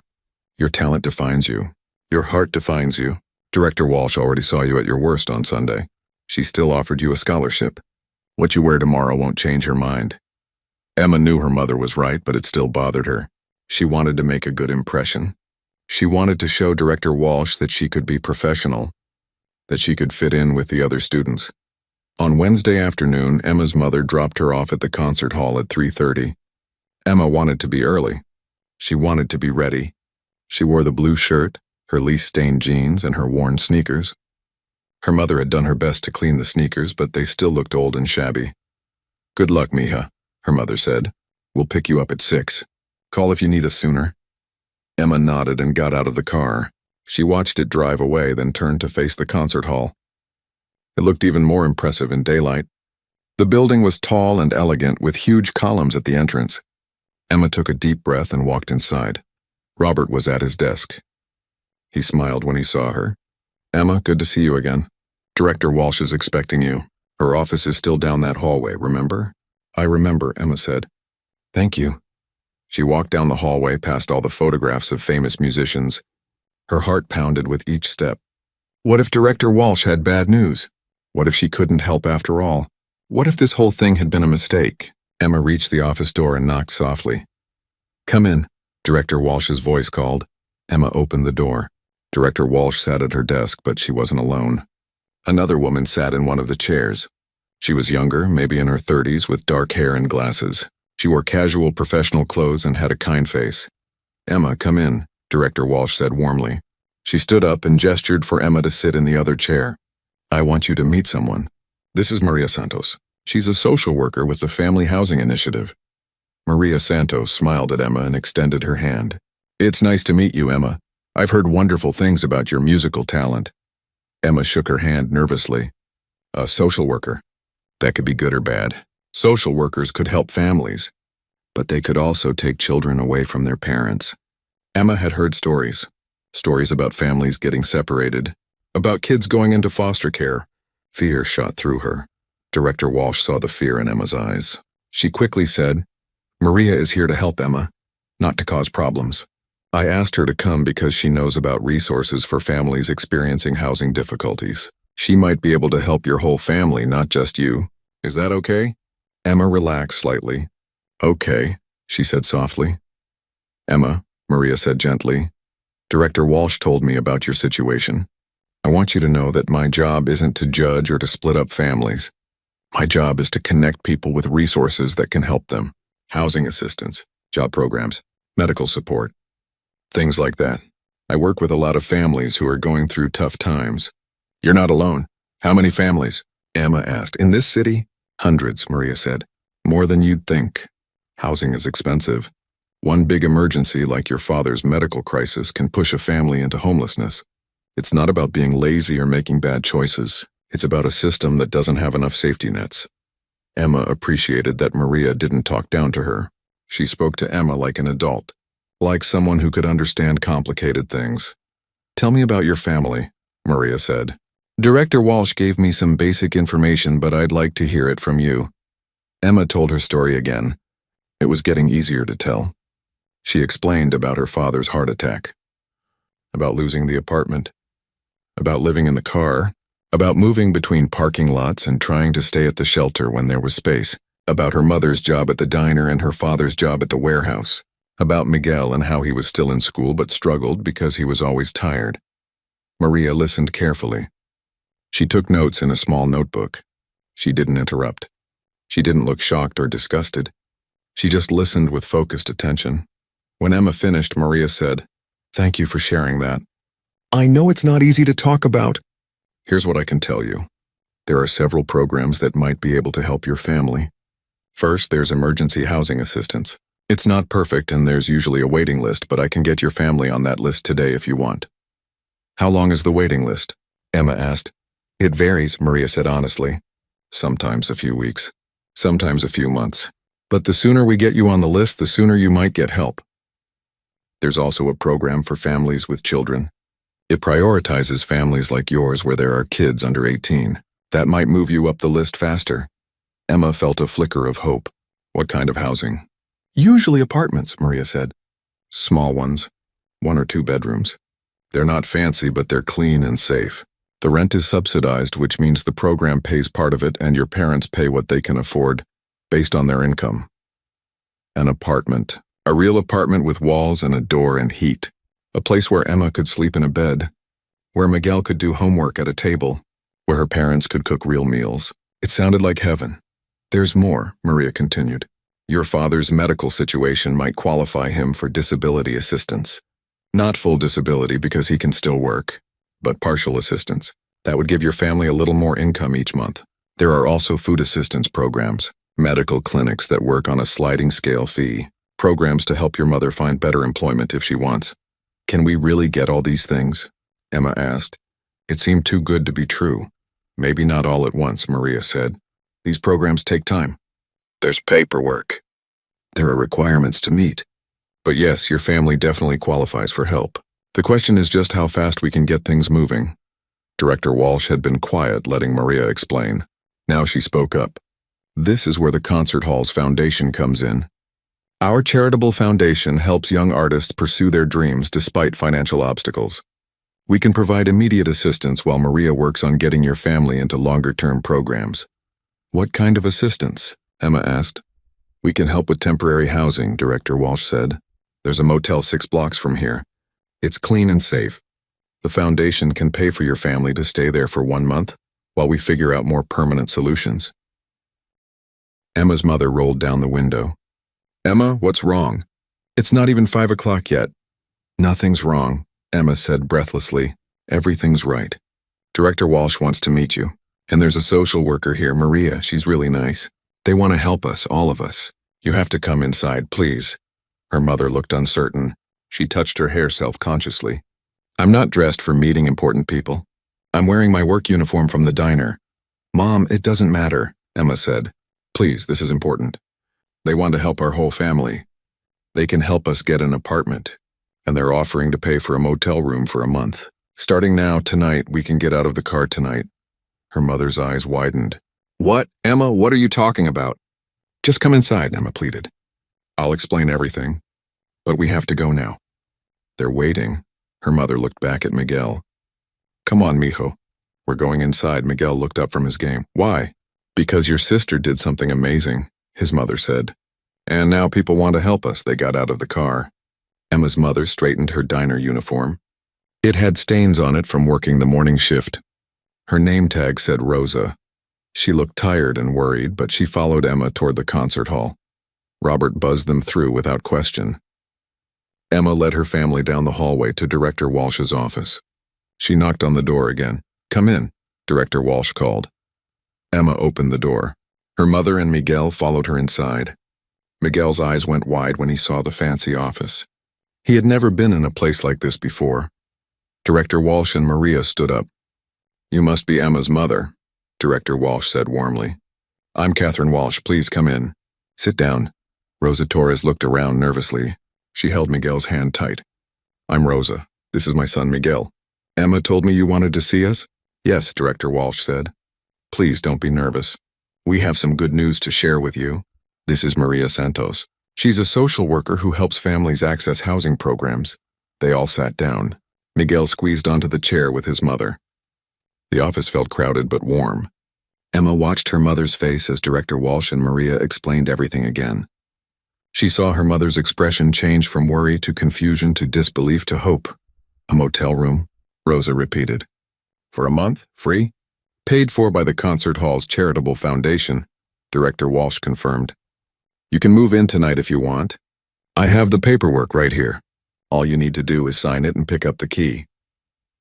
Your talent defines you. Your heart defines you. Director Walsh already saw you at your worst on Sunday. She still offered you a scholarship. What you wear tomorrow won't change her mind. Emma knew her mother was right, but it still bothered her. She wanted to make a good impression. She wanted to show Director Walsh that she could be professional, that she could fit in with the other students. On Wednesday afternoon, Emma's mother dropped her off at the concert hall at 3:30. Emma wanted to be early. She wanted to be ready. She wore the blue shirt, her leaf-stained jeans, and her worn sneakers. Her mother had done her best to clean the sneakers, but they still looked old and shabby. Good luck, mija, her mother said. We'll pick you up at 6. Call if you need us sooner. Emma nodded and got out of the car. She watched it drive away, then turned to face the concert hall. It looked even more impressive in daylight. The building was tall and elegant, with huge columns at the entrance. Emma took a deep breath and walked inside. Robert was at his desk. He smiled when he saw her. Emma, good to see you again. Director Walsh is expecting you. Her office is still down that hallway, remember? I remember, Emma said. Thank you. She walked down the hallway past all the photographs of famous musicians. Her heart pounded with each step. What if Director Walsh had bad news? What if she couldn't help after all? What if this whole thing had been a mistake? Emma reached the office door and knocked softly. Come in, Director Walsh's voice called. Emma opened the door. Director Walsh sat at her desk, but she wasn't alone. Another woman sat in one of the chairs. She was younger, maybe in her 30s, with dark hair and glasses. She wore casual professional clothes and had a kind face. Emma, come in, Director Walsh said warmly. She stood up and gestured for Emma to sit in the other chair. I want you to meet someone. This is Maria Santos. She's a social worker with the Family Housing Initiative. Maria Santos smiled at Emma and extended her hand. It's nice to meet you, Emma. I've heard wonderful things about your musical talent. Emma shook her hand nervously. A social worker. That could be good or bad. Social workers could help families, but they could also take children away from their parents. Emma had heard stories about families getting separated, about kids going into foster care. Fear shot through her. Director Walsh saw the fear in Emma's eyes. She quickly said, Maria is here to help Emma, not to cause problems. I asked her to come because she knows about resources for families experiencing housing difficulties. She might be able to help your whole family, not just you. Is that okay? Emma relaxed slightly. Okay, she said softly. Emma, Maria said gently, Director Walsh told me about your situation. I want you to know that my job isn't to judge or to split up families. My job is to connect people with resources that can help them. Housing assistance, job programs, medical support, things like that. I work with a lot of families who are going through tough times. You're not alone. How many families? Emma asked. In this city? Hundreds, Maria said. More than you'd think. Housing is expensive. One big emergency like your father's medical crisis can push a family into homelessness. It's not about being lazy or making bad choices. It's about a system that doesn't have enough safety nets. Emma appreciated that Maria didn't talk down to her. She spoke to Emma like an adult, like someone who could understand complicated things. Tell me about your family, Maria said. Director Walsh gave me some basic information, but I'd like to hear it from you. Emma told her story again. It was getting easier to tell. She explained about her father's heart attack, about losing the apartment, about living in the car, about moving between parking lots and trying to stay at the shelter when there was space, about her mother's job at the diner and her father's job at the warehouse, about Miguel and how he was still in school but struggled because he was always tired. Maria listened carefully. She took notes in a small notebook. She didn't interrupt. She didn't look shocked or disgusted. She just listened with focused attention. When Emma finished, Maria said, "Thank you for sharing that. I know it's not easy to talk about. Here's what I can tell you. There are several programs that might be able to help your family. First, there's emergency housing assistance. It's not perfect and there's usually a waiting list, but I can get your family on that list today if you want." How long is the waiting list? Emma asked. It varies, Maria said honestly. Sometimes a few weeks, sometimes a few months. But the sooner we get you on the list, the sooner you might get help. There's also a program for families with children. It prioritizes families like yours where there are kids under 18. That might move you up the list faster. Emma felt a flicker of hope. What kind of housing? Usually apartments, Maria said. Small ones, 1 or 2 bedrooms. They're not fancy, but they're clean and safe. The rent is subsidized, which means the program pays part of it and your parents pay what they can afford, based on their income. An apartment. A real apartment with walls and a door and heat. A place where Emma could sleep in a bed. Where Miguel could do homework at a table. Where her parents could cook real meals. It sounded like heaven. There's more, Maria continued. Your father's medical situation might qualify him for disability assistance. Not full disability because he can still work, but partial assistance. That would give your family a little more income each month. There are also food assistance programs, medical clinics that work on a sliding scale fee, programs to help your mother find better employment if she wants. Can we really get all these things? Emma asked. It seemed too good to be true. Maybe not all at once, Maria said. These programs take time. There's paperwork. There are requirements to meet. But yes, your family definitely qualifies for help. The question is just how fast we can get things moving. Director Walsh had been quiet, letting Maria explain. Now she spoke up. This is where the Concert Hall's foundation comes in. Our charitable foundation helps young artists pursue their dreams despite financial obstacles. We can provide immediate assistance while Maria works on getting your family into longer-term programs. What kind of assistance? Emma asked. We can help with temporary housing, Director Walsh said. There's a motel 6 blocks from here. It's clean and safe. The foundation can pay for your family to stay there for 1 month while we figure out more permanent solutions. Emma's mother rolled down the window. Emma, what's wrong? It's not even 5 o'clock yet. Nothing's wrong, Emma said breathlessly. Everything's right. Director Walsh wants to meet you. And there's a social worker here, Maria. She's really nice. They want to help us, all of us. You have to come inside, please. Her mother looked uncertain. She touched her hair self-consciously. I'm not dressed for meeting important people. I'm wearing my work uniform from the diner. Mom, it doesn't matter, Emma said. Please, this is important. They want to help our whole family. They can help us get an apartment, and they're offering to pay for a motel room for a month. Starting now, tonight, we can get out of the car tonight. Her mother's eyes widened. What? Emma, what are you talking about? Just come inside, Emma pleaded. I'll explain everything, but we have to go now. They're waiting. Her mother looked back at Miguel. Come on, mijo. We're going inside. Miguel looked up from his game. Why? Because your sister did something amazing, his mother said. And now people want to help us. They got out of the car. Emma's mother straightened her diner uniform. It had stains on it from working the morning shift. Her name tag said Rosa. She looked tired and worried, but she followed Emma toward the concert hall. Robert buzzed them through without question. Emma led her family down the hallway to Director Walsh's office. She knocked on the door again. Come in, Director Walsh called. Emma opened the door. Her mother and Miguel followed her inside. Miguel's eyes went wide when he saw the fancy office. He had never been in a place like this before. Director Walsh and Maria stood up. "You must be Emma's mother," Director Walsh said warmly. "I'm Catherine Walsh. Please come in. Sit down." Rosa Torres looked around nervously. She held Miguel's hand tight. "I'm Rosa. This is my son Miguel. Emma told me you wanted to see us?" "Yes," Director Walsh said. "Please don't be nervous. We have some good news to share with you. This is Maria Santos. She's a social worker who helps families access housing programs." They all sat down. Miguel squeezed onto the chair with his mother. The office felt crowded but warm. Emma watched her mother's face as Director Walsh and Maria explained everything again. She saw her mother's expression change from worry to confusion to disbelief to hope. "A motel room?" Rosa repeated. "For a month, free? Paid for by the concert hall's charitable foundation," Director Walsh confirmed. "You can move in tonight if you want. I have the paperwork right here. All you need to do is sign it and pick up the key."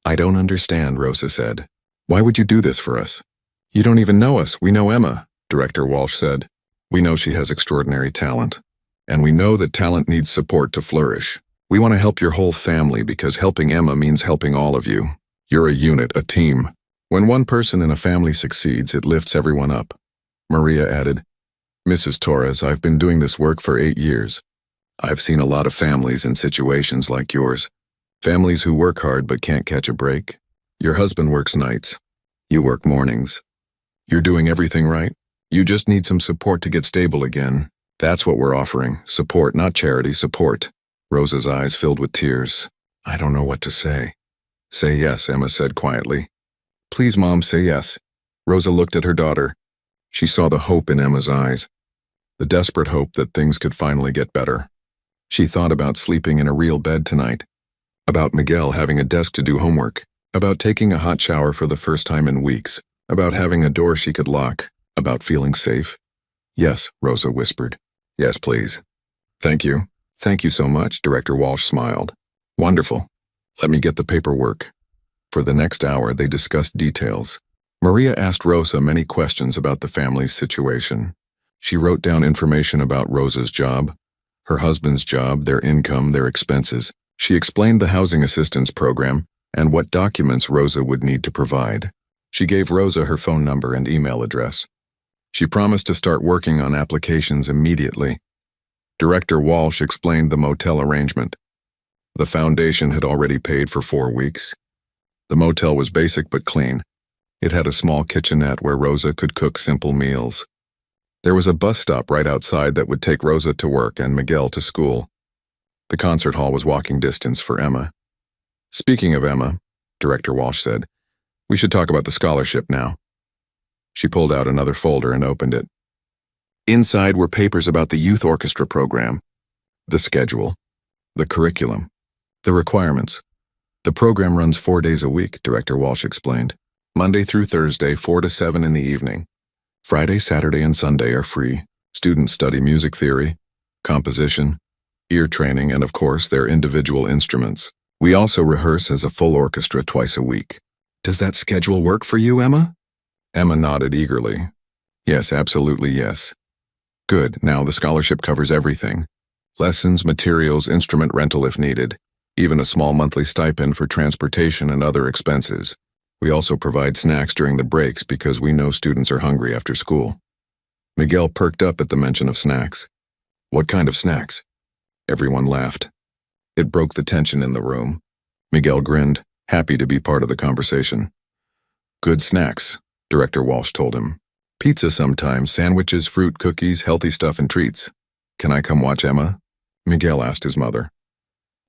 "I don't understand," Rosa said. "Why would you do this for us?" "You don't even know us. We know Emma," Director Walsh said. "We know she has extraordinary talent. And we know that talent needs support to flourish. We want to help your whole family because helping Emma means helping all of you. You're a unit, a team. When one person in a family succeeds, it lifts everyone up." Maria added, "Mrs. Torres, I've been doing this work for 8 years. I've seen a lot of families in situations like yours. Families who work hard but can't catch a break. Your husband works nights. You work mornings. You're doing everything right. You just need some support to get stable again. That's what we're offering. Support, not charity, support." Rosa's eyes filled with tears. "I don't know what to say." "Say yes," Emma said quietly. "Please, Mom, say yes." Rosa looked at her daughter. She saw the hope in Emma's eyes, the desperate hope that things could finally get better. She thought about sleeping in a real bed tonight, about Miguel having a desk to do homework, about taking a hot shower for the first time in weeks, about having a door she could lock, about feeling safe. "Yes," Rosa whispered. "Yes, please." "Thank you. Thank you so much," Director Walsh smiled. "Wonderful. Let me get the paperwork." For the next hour, they discussed details. Maria asked Rosa many questions about the family's situation. She wrote down information about Rosa's job, her husband's job, their income, their expenses. She explained the housing assistance program and what documents Rosa would need to provide. She gave Rosa her phone number and email address. She promised to start working on applications immediately. Director Walsh explained the motel arrangement. The foundation had already paid for 4 weeks. The motel was basic but clean. It had a small kitchenette where Rosa could cook simple meals. There was a bus stop right outside that would take Rosa to work and Miguel to school. The concert hall was walking distance for Emma. "Speaking of Emma," Director Walsh said, "we should talk about the scholarship now." She pulled out another folder and opened it. Inside were papers about the youth orchestra program, the schedule, the curriculum, the requirements. "The program runs 4 days a week," Director Walsh explained. "Monday through Thursday, 4 to 7 in the evening. Friday, Saturday, and Sunday are free. Students study music theory, composition, ear training, and of course, their individual instruments. We also rehearse as a full orchestra twice a week." "Does that schedule work for you, Emma?" Emma nodded eagerly. "Yes, absolutely yes." "Good, now the scholarship covers everything. Lessons, materials, instrument rental if needed, even a small monthly stipend for transportation and other expenses. We also provide snacks during the breaks because we know students are hungry after school." Miguel perked up at the mention of snacks. "What kind of snacks?" Everyone laughed. It broke the tension in the room. Miguel grinned, happy to be part of the conversation. "Good snacks," Director Walsh told him. "Pizza sometimes, sandwiches, fruit, cookies, healthy stuff and treats. Can I come watch Emma?" Miguel asked his mother.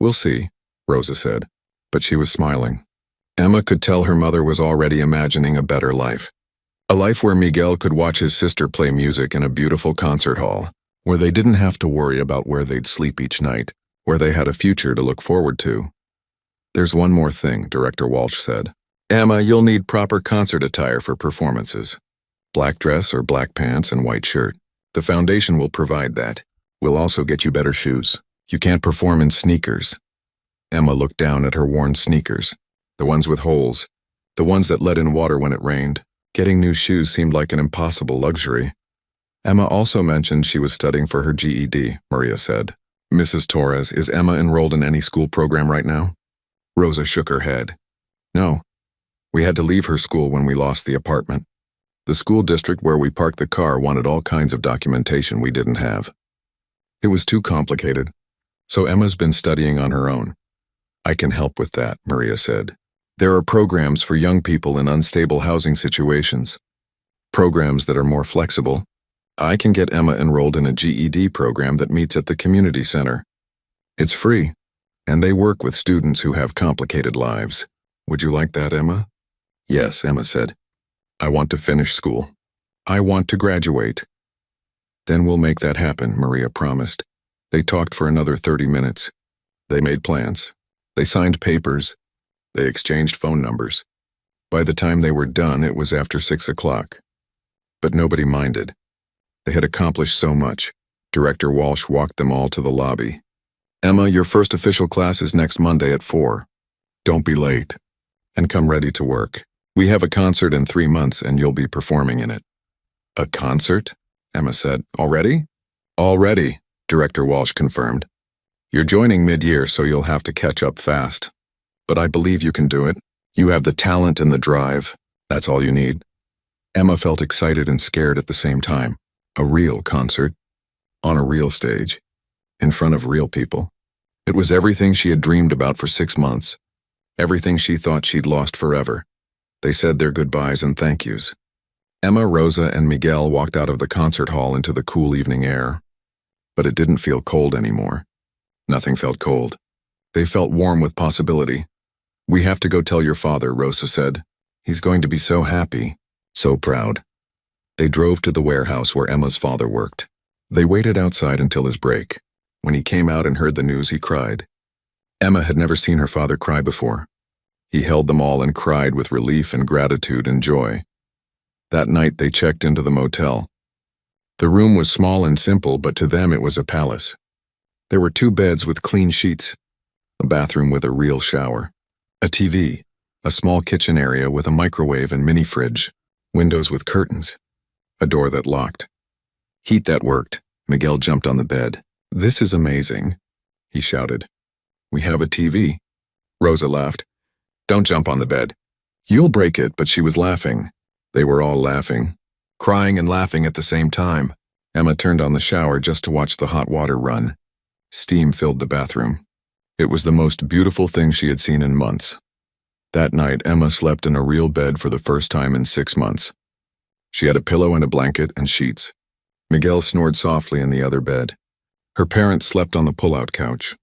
"We'll see," Rosa said, but she was smiling. Emma could tell her mother was already imagining a better life. A life where Miguel could watch his sister play music in a beautiful concert hall, where they didn't have to worry about where they'd sleep each night, where they had a future to look forward to. "There's one more thing," Director Walsh said. "Emma, you'll need proper concert attire for performances. Black dress or black pants and white shirt. The foundation will provide that. We'll also get you better shoes. You can't perform in sneakers." Emma looked down at her worn sneakers, the ones with holes. the ones that let in water when it rained. Getting new shoes seemed like an impossible luxury. Emma also mentioned she was studying for her GED, Maria said. Mrs. Torres, is Emma enrolled in any school program right now? Rosa shook her head. No. We had to leave her school when we lost the apartment. The school district where we parked the car wanted all kinds of documentation we didn't have. It was too complicated, so Emma's been studying on her own. I can help with that, Maria said. There are programs for young people in unstable housing situations. Programs that are more flexible. I can get Emma enrolled in a GED program that meets at the community center. It's free, and they work with students who have complicated lives. Would you like that, Emma? Yes, Emma said. I want to finish school. I want to graduate. Then we'll make that happen, Maria promised. They talked for another 30 minutes. They made plans. They signed papers. They exchanged phone numbers. By the time they were done, it was after 6 o'clock. But nobody minded. They had accomplished so much. Director Walsh walked them all to the lobby. Emma, your first official class is next Monday at 4. Don't be late. And come ready to work. We have a concert in 3 months and you'll be performing in it. A concert? Emma said. Already? Already, Director Walsh confirmed. You're joining mid-year, so you'll have to catch up fast. But I believe you can do it. You have the talent and the drive. That's all you need. Emma felt excited and scared at the same time. A real concert. On a real stage. In front of real people. It was everything she had dreamed about for 6 months. Everything she thought she'd lost forever. They said their goodbyes and thank yous. Emma, Rosa, and Miguel walked out of the concert hall into the cool evening air. But it didn't feel cold anymore. Nothing felt cold. They felt warm with possibility. We have to go tell your father, Rosa said. He's going to be so happy, so proud. They drove to the warehouse where Emma's father worked. They waited outside until his break. When he came out and heard the news, he cried. Emma had never seen her father cry before. He held them all and cried with relief and gratitude and joy. That night they checked into the motel. The room was small and simple, but to them it was a palace. There were 2 beds with clean sheets, a bathroom with a real shower, a TV, a small kitchen area with a microwave and mini fridge, windows with curtains, a door that locked. Heat that worked. Miguel jumped on the bed. This is amazing, he shouted. We have a TV. Rosa laughed. Don't jump on the bed. You'll break it, but she was laughing. They were all laughing, crying and laughing at the same time. Emma turned on the shower just to watch the hot water run. Steam filled the bathroom. It was the most beautiful thing she had seen in months. That night, Emma slept in a real bed for the first time in 6 months. She had a pillow and a blanket and sheets. Miguel snored softly in the other bed. Her parents slept on the pull-out couch.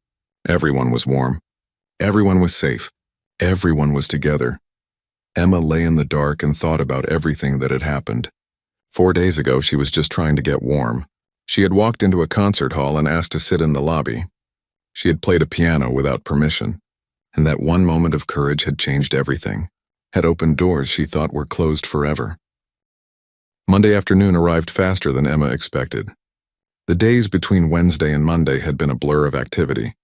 Everyone was warm. Everyone was safe. Everyone was together. Emma lay in the dark and thought about everything that had happened. 4 days ago, she was just trying to get warm. She had walked into a concert hall and asked to sit in the lobby. She had played a piano without permission, and that one moment of courage had changed everything, had opened doors she thought were closed forever. Monday afternoon arrived faster than Emma expected. The days between Wednesday and Monday had been a blur of activity.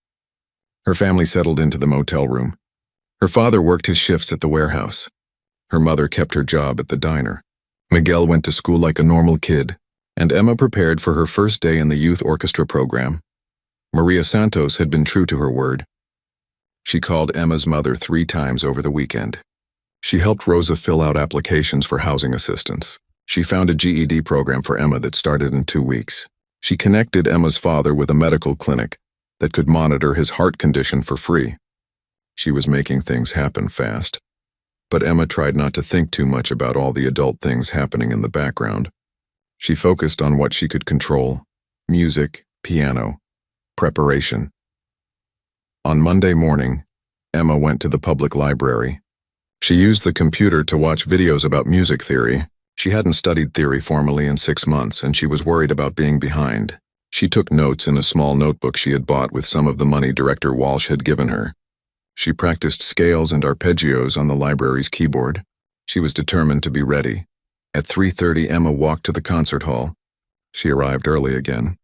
Her family settled into the motel room. Her father worked his shifts at the warehouse. Her mother kept her job at the diner. Miguel went to school like a normal kid, and Emma prepared for her first day in the youth orchestra program. Maria Santos had been true to her word. She called Emma's mother 3 times over the weekend. She helped Rosa fill out applications for housing assistance. She found a GED program for Emma that started in 2 weeks. She connected Emma's father with a medical clinic that could monitor his heart condition for free. She was making things happen fast. But Emma tried not to think too much about all the adult things happening in the background. She focused on what she could control: music, piano, preparation. On Monday morning, Emma went to the public library. She used the computer to watch videos about music theory. She hadn't studied theory formally in 6 months, and she was worried about being behind. She took notes in a small notebook she had bought with some of the money Director Walsh had given her. She practiced scales and arpeggios on the library's keyboard. She was determined to be ready. At 3:30, Emma walked to the concert hall. She arrived early again.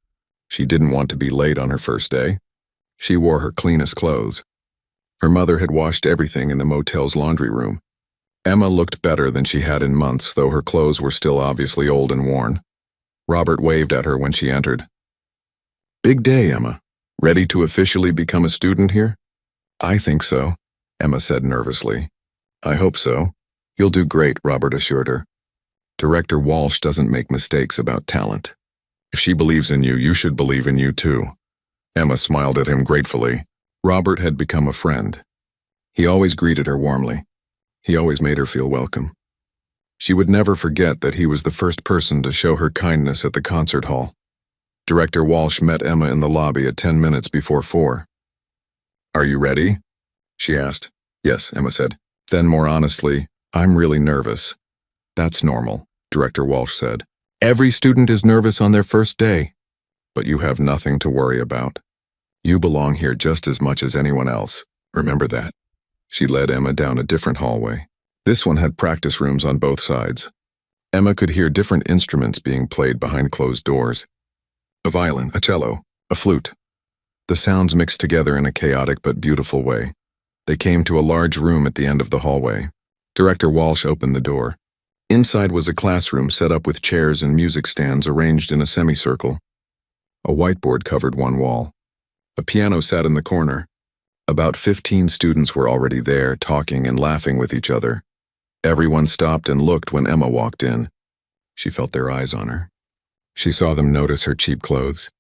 She didn't want to be late on her first day. She wore her cleanest clothes. Her mother had washed everything in the motel's laundry room. Emma looked better than she had in months, though her clothes were still obviously old and worn. Robert waved at her when she entered. "Big day, Emma. Ready to officially become a student here?" "I think so," Emma said nervously. "I hope so. You'll do great," Robert assured her. "Director Walsh doesn't make mistakes about talent. If she believes in you, you should believe in you too." Emma smiled at him gratefully. Robert had become a friend. He always greeted her warmly. He always made her feel welcome. She would never forget that he was the first person to show her kindness at the concert hall. Director Walsh met Emma in the lobby at 10 minutes before 4. "Are you ready?" she asked. "Yes," Emma said. Then more honestly, "I'm really nervous." "That's normal," Director Walsh said. "Every student is nervous on their first day. But you have nothing to worry about. You belong here just as much as anyone else. Remember that." She led Emma down a different hallway. This one had practice rooms on both sides. Emma could hear different instruments being played behind closed doors. A violin, a cello, a flute. The sounds mixed together in a chaotic but beautiful way. They came to a large room at the end of the hallway. Director Walsh opened the door. Inside was a classroom set up with chairs and music stands arranged in a semicircle. A whiteboard covered one wall. A piano sat in the corner. About 15 students were already there, talking and laughing with each other. Everyone stopped and looked when Emma walked in. She felt their eyes on her. She saw them notice her cheap clothes,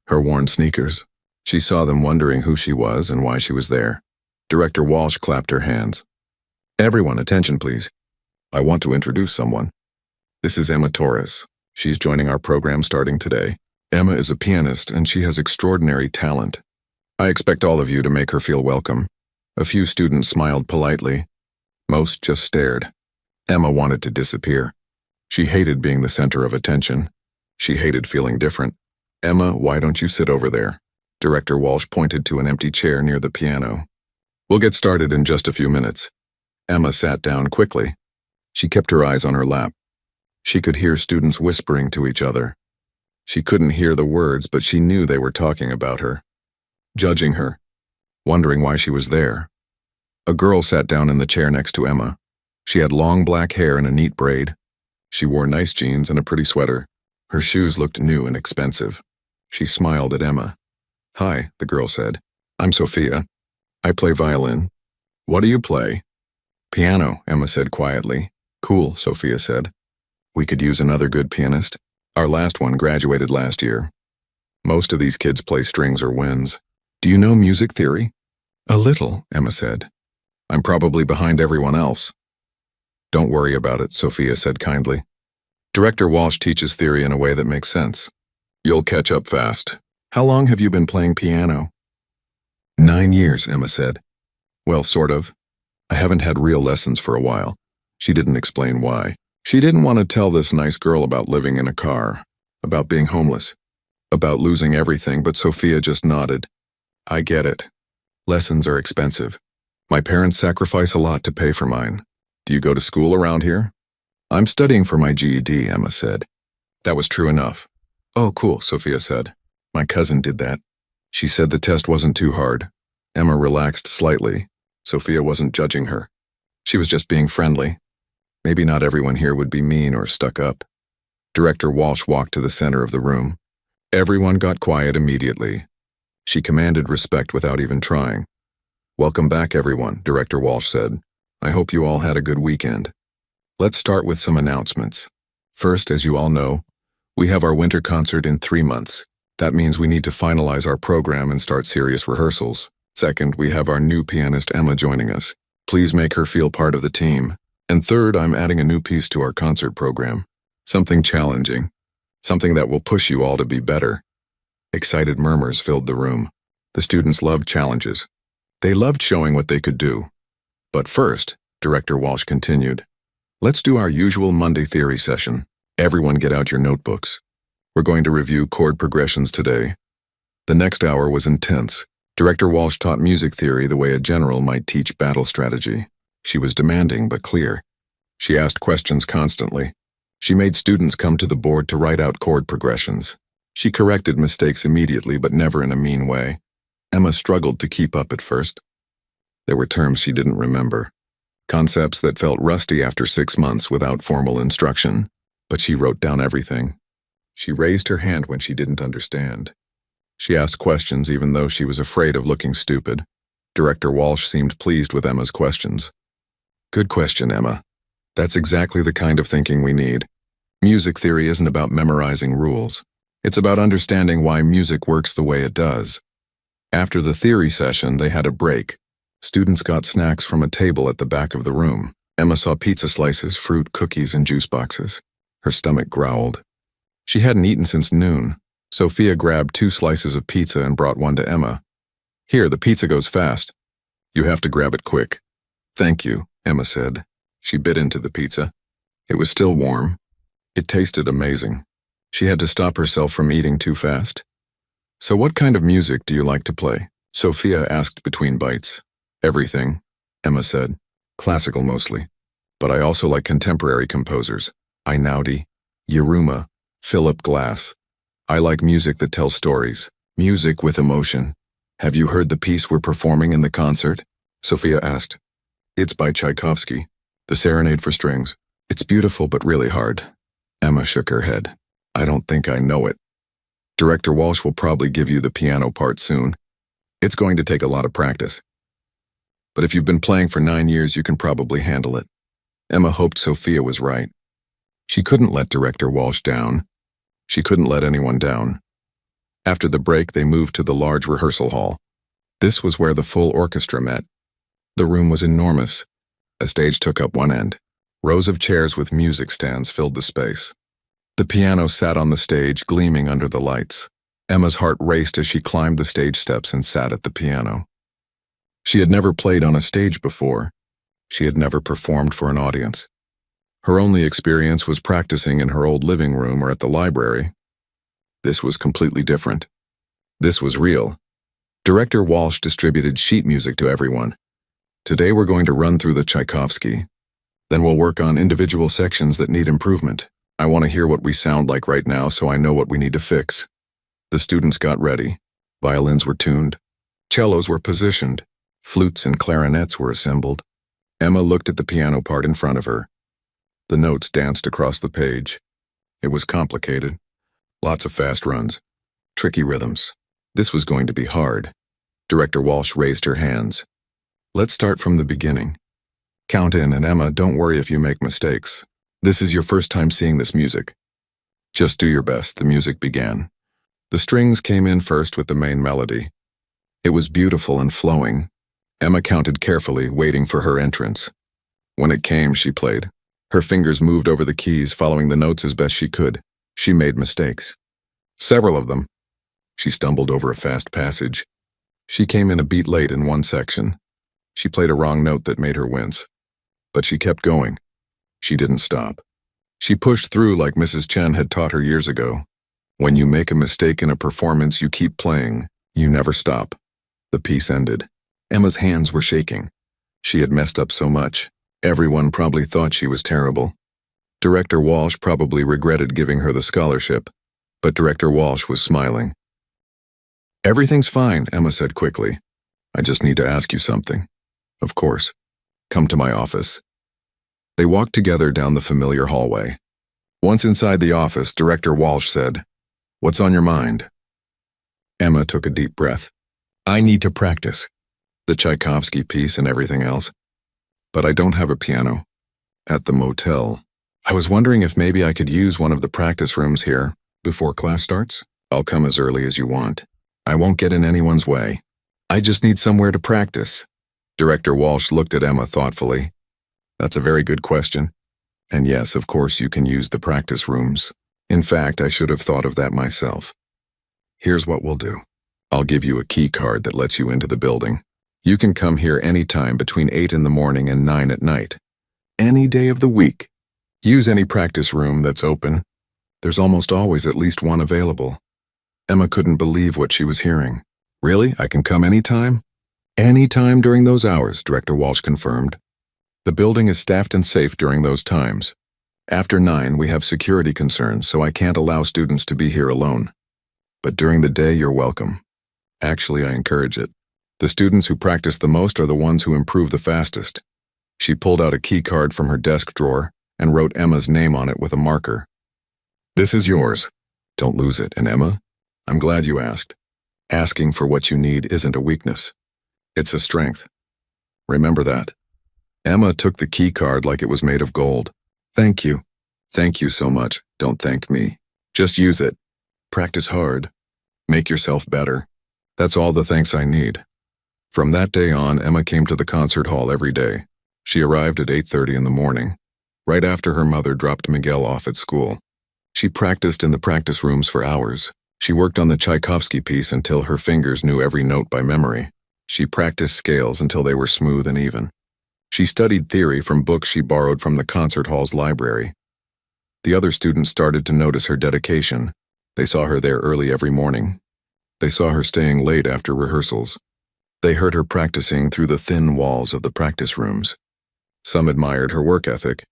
her worn sneakers. She saw them wondering who she was and why she was there. Director Walsh clapped her hands. "Everyone, attention please. I want to introduce someone. This is Emma Torres. She's joining our program starting today. Emma is a pianist and she has extraordinary talent. I expect all of you to make her feel welcome." A few students smiled politely. Most just stared. Emma wanted to disappear. She hated being the center of attention. She hated feeling different. "Emma, why don't you sit over there?" Director Walsh pointed to an empty chair near the piano. "We'll get started in just a few minutes." Emma sat down quickly. She kept her eyes on her lap. She could hear students whispering to each other. She couldn't hear the words, but she knew they were talking about her, judging her, wondering why she was there. A girl sat down in the chair next to Emma. She had long black hair and a neat braid. She wore nice jeans and a pretty sweater. Her shoes looked new and expensive. She smiled at Emma. "Hi," the girl said. "I'm Sophia. I play violin." "What do you play?" "Piano," Emma said quietly. "Cool," Sophia said. "We could use another good pianist. Our last one graduated last year. Most of these kids play strings or winds. Do you know music theory?" "A little," Emma said. "I'm probably behind everyone else." "Don't worry about it," Sophia said kindly. "Director Walsh teaches theory in a way that makes sense. You'll catch up fast. How long have you been playing piano?" 9 years, Emma said. "Well, sort of. I haven't had real lessons for a while." She didn't explain why. She didn't want to tell this nice girl about living in a car, about being homeless, about losing everything, but Sophia just nodded. "I get it. Lessons are expensive. My parents sacrifice a lot to pay for mine. Do you go to school around here?" "I'm studying for my GED, Emma said. That was true enough. "Oh, cool," Sophia said. "My cousin did that." She said the test wasn't too hard. Emma relaxed slightly. Sophia wasn't judging her. She was just being friendly. Maybe not everyone here would be mean or stuck up. Director Walsh walked to the center of the room. Everyone got quiet immediately. She commanded respect without even trying. "Welcome back, everyone," Director Walsh said. "I hope you all had a good weekend. Let's start with some announcements. First, as you all know, we have our winter concert in 3 months. That means we need to finalize our program and start serious rehearsals. Second, we have our new pianist Emma joining us. Please make her feel part of the team. And third, I'm adding a new piece to our concert program. Something challenging. Something that will push you all to be better." Excited murmurs filled the room. The students loved challenges. They loved showing what they could do. "But first," Director Walsh continued, "let's do our usual Monday theory session. Everyone get out your notebooks. We're going to review chord progressions today." The next hour was intense. Director Walsh taught music theory the way a general might teach battle strategy. She was demanding but clear. She asked questions constantly. She made students come to the board to write out chord progressions. She corrected mistakes immediately but never in a mean way. Emma struggled to keep up at first. There were terms she didn't remember. concepts that felt rusty after 6 months without formal instruction. But she wrote down everything. She raised her hand when she didn't understand. She asked questions even though she was afraid of looking stupid. Director Walsh seemed pleased with Emma's questions. Good question, Emma. That's exactly the kind of thinking we need. Music theory isn't about memorizing rules. It's about understanding why music works the way it does. After the theory session, they had a break. Students got snacks from a table at the back of the room. Emma saw pizza slices, fruit, cookies, and juice boxes. Her stomach growled. She hadn't eaten since noon. Sophia grabbed 2 slices of pizza and brought one to Emma. Here, the pizza goes fast. You have to grab it quick. Thank you, Emma said. She bit into the pizza. It was still warm. It tasted amazing. She had to stop herself from eating too fast. So what kind of music do you like to play? Sophia asked between bites. Everything, Emma said. Classical mostly. But I also like contemporary composers. Einaudi, Yeruma, Philip Glass. I like music that tells stories. Music with emotion. Have you heard the piece we're performing in the concert? Sophia asked. It's by Tchaikovsky. The Serenade for Strings. It's beautiful but really hard. Emma shook her head. I don't think I know it. Director Walsh will probably give you the piano part soon. It's going to take a lot of practice. But if you've been playing for 9 years, you can probably handle it. Emma hoped Sophia was right. She couldn't let Director Walsh down. She couldn't let anyone down. After the break, they moved to the large rehearsal hall. This was where the full orchestra met. The room was enormous. A stage took up one end. Rows of chairs with music stands filled the space. The piano sat on the stage, gleaming under the lights. Emma's heart raced as she climbed the stage steps and sat at the piano. She had never played on a stage before. She had never performed for an audience. Her only experience was practicing in her old living room or at the library. This was completely different. This was real. Director Walsh distributed sheet music to everyone. Today we're going to run through the Tchaikovsky. Then we'll work on individual sections that need improvement. I want to hear what we sound like right now so I know what we need to fix. The students got ready. Violins were tuned. Cellos were positioned. Flutes and clarinets were assembled. Emma looked at the piano part in front of her. The notes danced across the page. It was complicated. Lots of fast runs. Tricky rhythms. This was going to be hard. Director Walsh raised her hands. Let's start from the beginning. Count in, and Emma, don't worry if you make mistakes. This is your first time seeing this music. Just do your best. The music began. The strings came in first with the main melody. It was beautiful and flowing. Emma counted carefully, waiting for her entrance. When it came, she played. Her fingers moved over the keys, following the notes as best she could. She made mistakes. Several of them. She stumbled over a fast passage. She came in a beat late in one section. She played a wrong note that made her wince. But she kept going. She didn't stop. She pushed through like Mrs. Chen had taught her years ago. When you make a mistake in a performance, you keep playing. You never stop. The piece ended. Emma's hands were shaking. She had messed up so much. Everyone probably thought she was terrible. Director Walsh probably regretted giving her the scholarship, but Director Walsh was smiling. Everything's fine, Emma said quickly. I just need to ask you something. Of course. Come to my office. They walked together down the familiar hallway. Once inside the office, Director Walsh said, What's on your mind? Emma took a deep breath. I need to practice. The Tchaikovsky piece and everything else. But I don't have a piano. At the motel. I was wondering if maybe I could use one of the practice rooms here before class starts. I'll come as early as you want. I won't get in anyone's way. I just need somewhere to practice. Director Walsh looked at Emma thoughtfully. That's a very good question. And yes, of course you can use the practice rooms. In fact, I should have thought of that myself. Here's what we'll do. I'll give you a key card that lets you into the building. You can come here anytime between 8 in the morning and 9 at night. Any day of the week. Use any practice room that's open. There's almost always at least one available. Emma couldn't believe what she was hearing. Really? I can come anytime? Anytime during those hours, Director Walsh confirmed. The building is staffed and safe during those times. After 9, we have security concerns, so I can't allow students to be here alone. But during the day, you're welcome. Actually, I encourage it. The students who practice the most are the ones who improve the fastest. She pulled out a key card from her desk drawer and wrote Emma's name on it with a marker. "This is yours. Don't lose it. And Emma, I'm glad you asked. Asking for what you need isn't a weakness. It's a strength. Remember that." Emma took the key card like it was made of gold. "Thank you. Thank you so much. Don't thank me. Just use it. Practice hard. Make yourself better. That's all the thanks I need." From that day on, Emma came to the concert hall every day. She arrived at 8:30 in the morning, right after her mother dropped Miguel off at school. She practiced in the practice rooms for hours. She worked on the Tchaikovsky piece until her fingers knew every note by memory. She practiced scales until they were smooth and even. She studied theory from books she borrowed from the concert hall's library. The other students started to notice her dedication. They saw her there early every morning. They saw her staying late after rehearsals. They heard her practicing through the thin walls of the practice rooms. Some admired her work ethic.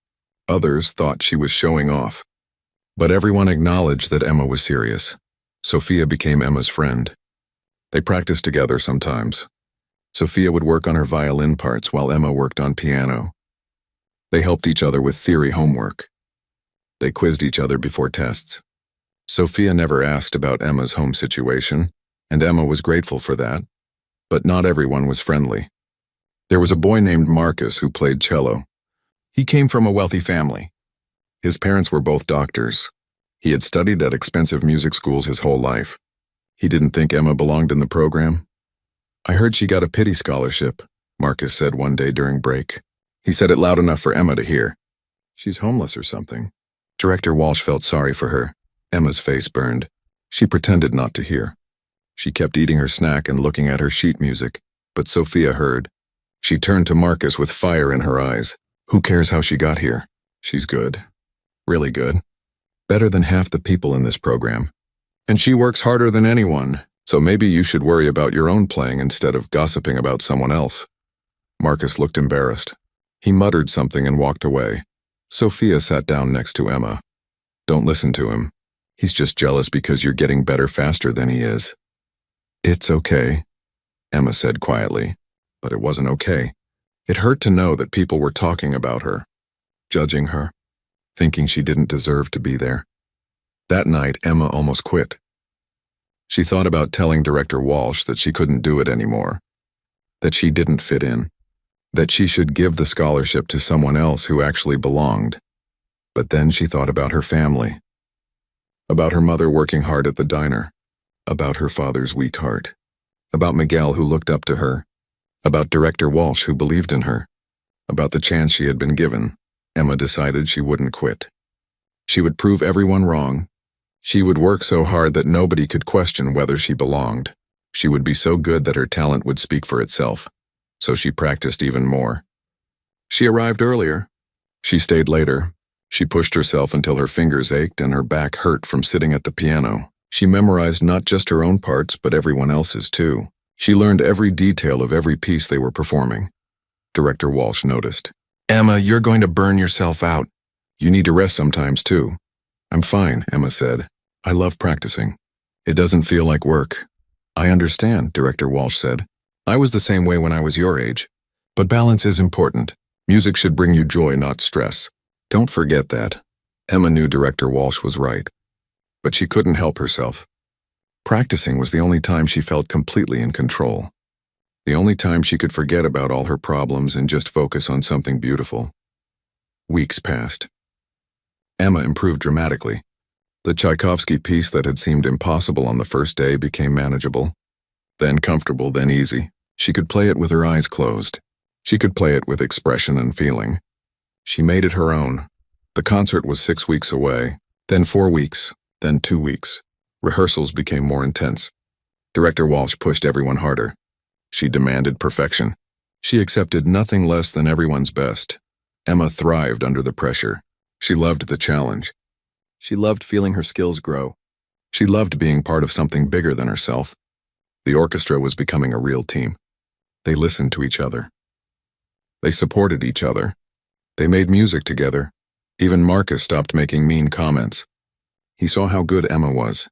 Others thought she was showing off. But everyone acknowledged that Emma was serious. Sophia became Emma's friend. They practiced together sometimes. Sophia would work on her violin parts while Emma worked on piano. They helped each other with theory homework. They quizzed each other before tests. Sophia never asked about Emma's home situation, and Emma was grateful for that. But not everyone was friendly. There was a boy named Marcus who played cello. He came from a wealthy family. His parents were both doctors. He had studied at expensive music schools his whole life. He didn't think Emma belonged in the program. "I heard she got a pity scholarship," Marcus said one day during break. He said it loud enough for Emma to hear. "She's homeless or something." Director Walsh felt sorry for her. Emma's face burned. She pretended not to hear. She kept eating her snack and looking at her sheet music, but Sophia heard. She turned to Marcus with fire in her eyes. "Who cares how she got here? She's good. Really good. Better than half the people in this program. And she works harder than anyone, so maybe you should worry about your own playing instead of gossiping about someone else." Marcus looked embarrassed. He muttered something and walked away. Sophia sat down next to Emma. "Don't listen to him. He's just jealous because you're getting better faster than he is." "It's okay," Emma said quietly. But it wasn't okay. It hurt to know that people were talking about her, judging her, thinking she didn't deserve to be there. That night, Emma almost quit. She thought about telling Director Walsh that she couldn't do it anymore, that she didn't fit in, that she should give the scholarship to someone else who actually belonged. But then she thought about her family, about her mother working hard at the diner, about her father's weak heart, about Miguel who looked up to her, about Director Walsh who believed in her, about the chance she had been given. Emma decided she wouldn't quit. She would prove everyone wrong. She would work so hard that nobody could question whether she belonged. She would be so good that her talent would speak for itself. So she practiced even more. She arrived earlier. She stayed later. She pushed herself until her fingers ached and her back hurt from sitting at the piano. She memorized not just her own parts, but everyone else's too. She learned every detail of every piece they were performing. Director Walsh noticed. "Emma, you're going to burn yourself out. You need to rest sometimes too." "I'm fine," Emma said. "I love practicing. It doesn't feel like work." "I understand," Director Walsh said. "I was the same way when I was your age. But balance is important. Music should bring you joy, not stress. Don't forget that." Emma knew Director Walsh was right. But she couldn't help herself. Practicing was the only time she felt completely in control. The only time she could forget about all her problems and just focus on something beautiful. Weeks passed. Emma improved dramatically. The Tchaikovsky piece that had seemed impossible on the first day became manageable. Then comfortable, then easy. She could play it with her eyes closed. She could play it with expression and feeling. She made it her own. The concert was 6 weeks away, then 4 weeks, then 2 weeks. Rehearsals became more intense. Director Walsh pushed everyone harder. She demanded perfection. She accepted nothing less than everyone's best. Emma thrived under the pressure. She loved the challenge. She loved feeling her skills grow. She loved being part of something bigger than herself. The orchestra was becoming a real team. They listened to each other. They supported each other. They made music together. Even Marcus stopped making mean comments. He saw how good Emma was.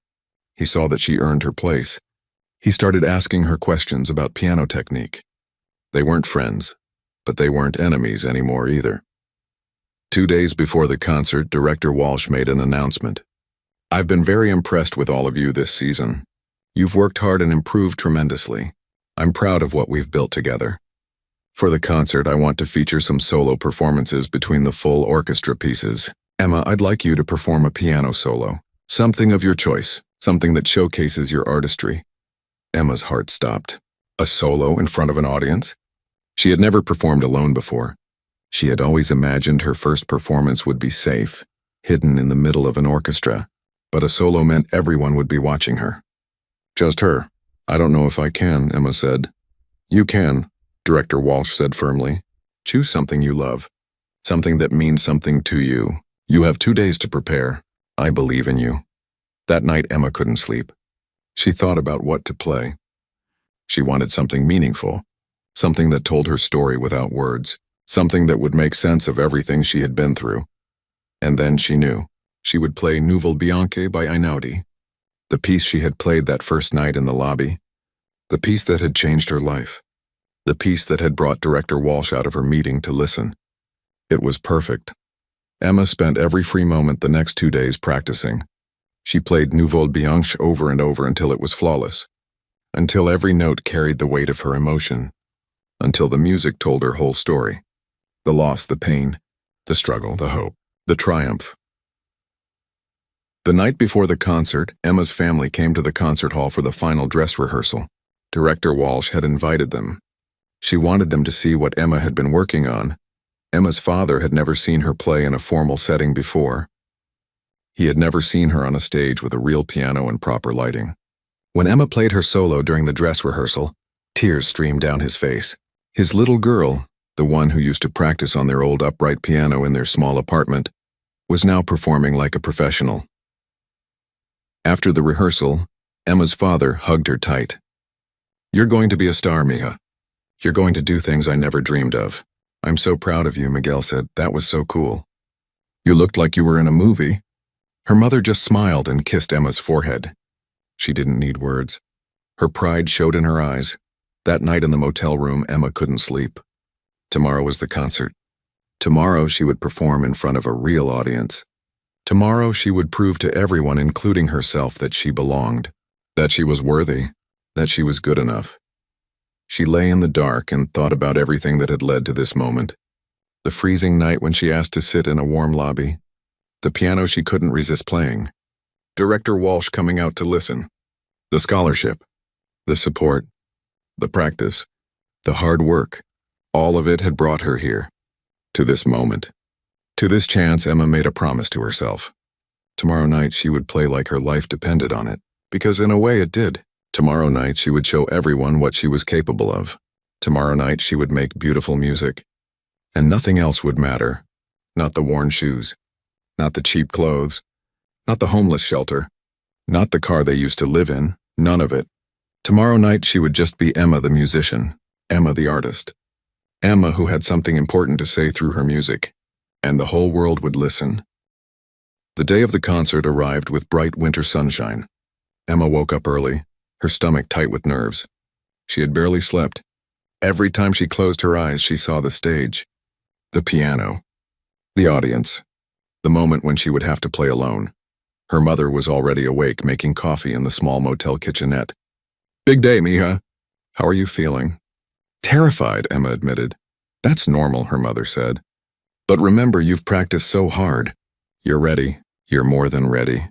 He saw that she earned her place. He started asking her questions about piano technique. They weren't friends. but they weren't enemies anymore either. 2 days before the concert, Director Walsh made an announcement. "I've been very impressed with all of you this season. You've worked hard and improved tremendously. I'm proud of what we've built together. For the concert, I want to feature some solo performances between the full orchestra pieces. Emma, I'd like you to perform a piano solo. Something of your choice, something that showcases your artistry." Emma's heart stopped. A solo in front of an audience? She had never performed alone before. She had always imagined her first performance would be safe, hidden in the middle of an orchestra, but a solo meant everyone would be watching her. "Just her. I don't know if I can," Emma said. "You can," Director Walsh said firmly. "Choose something you love, something that means something to you. You have 2 days to prepare. I believe in you." That night, Emma couldn't sleep. She thought about what to play. She wanted something meaningful, something that told her story without words, something that would make sense of everything she had been through. And then she knew. She would play Nouvelle Bianche by Einaudi, the piece she had played that first night in the lobby, the piece that had changed her life, the piece that had brought Director Walsh out of her meeting to listen. It was perfect. Emma spent every free moment the next 2 days practicing. She played Nouvelle Bianche over and over until it was flawless, until every note carried the weight of her emotion, until the music told her whole story. The loss, the pain, the struggle, the hope, the triumph. The night before the concert, Emma's family came to the concert hall for the final dress rehearsal. Director Walsh had invited them. She wanted them to see what Emma had been working on. Emma's father had never seen her play in a formal setting before. He had never seen her on a stage with a real piano and proper lighting. When Emma played her solo during the dress rehearsal, tears streamed down his face. His little girl, the one who used to practice on their old upright piano in their small apartment, was now performing like a professional. After the rehearsal, Emma's father hugged her tight. "You're going to be a star, Mija. You're going to do things I never dreamed of. I'm so proud of you," Miguel said. "That was so cool. You looked like you were in a movie." Her mother just smiled and kissed Emma's forehead. She didn't need words. Her pride showed in her eyes. That night in the motel room, Emma couldn't sleep. Tomorrow was the concert. Tomorrow she would perform in front of a real audience. Tomorrow she would prove to everyone, including herself, that she belonged, that she was worthy, that she was good enough. She lay in the dark and thought about everything that had led to this moment. The freezing night when she asked to sit in a warm lobby. The piano she couldn't resist playing. Director Walsh coming out to listen. The scholarship. The support. The practice. The hard work. All of it had brought her here. To this moment. To this chance, Emma made a promise to herself. Tomorrow night she would play like her life depended on it, because in a way it did. Tomorrow night she would show everyone what she was capable of. Tomorrow night she would make beautiful music. And nothing else would matter. Not the worn shoes. Not the cheap clothes. Not the homeless shelter. Not the car they used to live in. None of it. Tomorrow night she would just be Emma the musician. Emma the artist. Emma who had something important to say through her music. And the whole world would listen. The day of the concert arrived with bright winter sunshine. Emma woke up early, her stomach tight with nerves. She had barely slept. Every time she closed her eyes, she saw the stage, the piano, the audience, the moment when she would have to play alone. Her mother was already awake, making coffee in the small motel kitchenette. "Big day, Mija. How are you feeling?" "Terrified," Emma admitted. "That's normal," her mother said. "But remember, you've practiced so hard. You're ready. You're more than ready."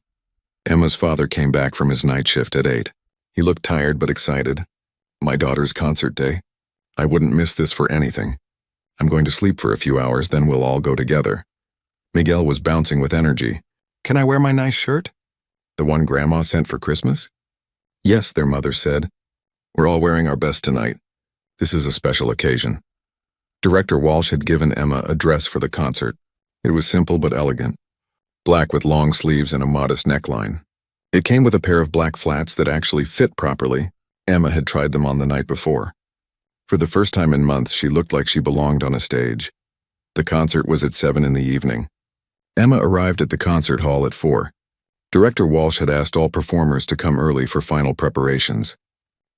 Emma's father came back from his night shift at 8. He looked tired but excited. "My daughter's concert day. I wouldn't miss this for anything. I'm going to sleep for a few hours, then we'll all go together." Miguel was bouncing with energy. "Can I wear my nice shirt? The one Grandma sent for Christmas?" "Yes," their mother said. "We're all wearing our best tonight. This is a special occasion." Director Walsh had given Emma a dress for the concert. It was simple but elegant. Black with long sleeves and a modest neckline. It came with a pair of black flats that actually fit properly. Emma had tried them on the night before. For the first time in months, she looked like she belonged on a stage. The concert was at 7 in the evening. Emma arrived at the concert hall at 4. Director Walsh had asked all performers to come early for final preparations.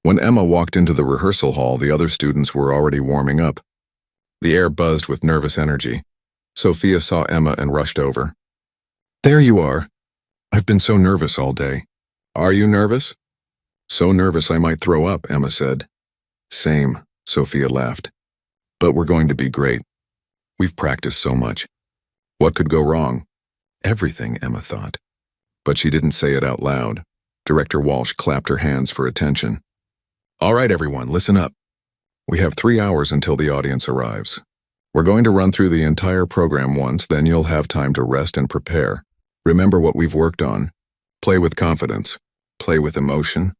When Emma walked into the rehearsal hall, the other students were already warming up. The air buzzed with nervous energy. Sophia saw Emma and rushed over. "There you are. I've been so nervous all day." "Are you nervous?" "So nervous I might throw up," Emma said. "Same," Sophia laughed. "But we're going to be great. We've practiced so much." What could go wrong? Everything, Emma thought. But she didn't say it out loud. Director Walsh clapped her hands for attention. "All right, everyone, listen up. We have 3 hours until the audience arrives. We're going to run through the entire program once, then you'll have time to rest and prepare. Remember what we've worked on. Play with confidence. Play with emotion.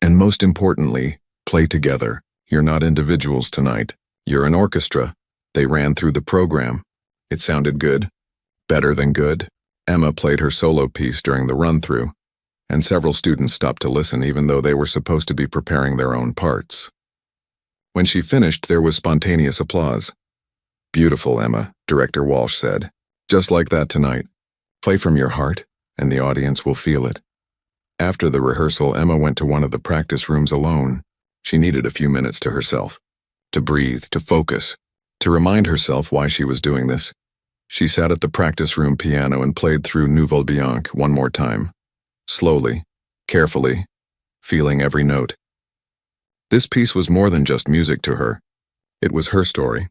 And most importantly, play together. You're not individuals tonight. You're an orchestra." They ran through the program. It sounded good. Better than good. Emma played her solo piece during the run-through, and several students stopped to listen even though they were supposed to be preparing their own parts. When she finished, there was spontaneous applause. "Beautiful, Emma," Director Walsh said. "Just like that tonight. Play from your heart, and the audience will feel it." After the rehearsal, Emma went to one of the practice rooms alone. She needed a few minutes to herself. To breathe, to focus, to remind herself why she was doing this. She sat at the practice room piano and played through Nouveau Bianche one more time. Slowly, carefully, feeling every note. This piece was more than just music to her. It was her story,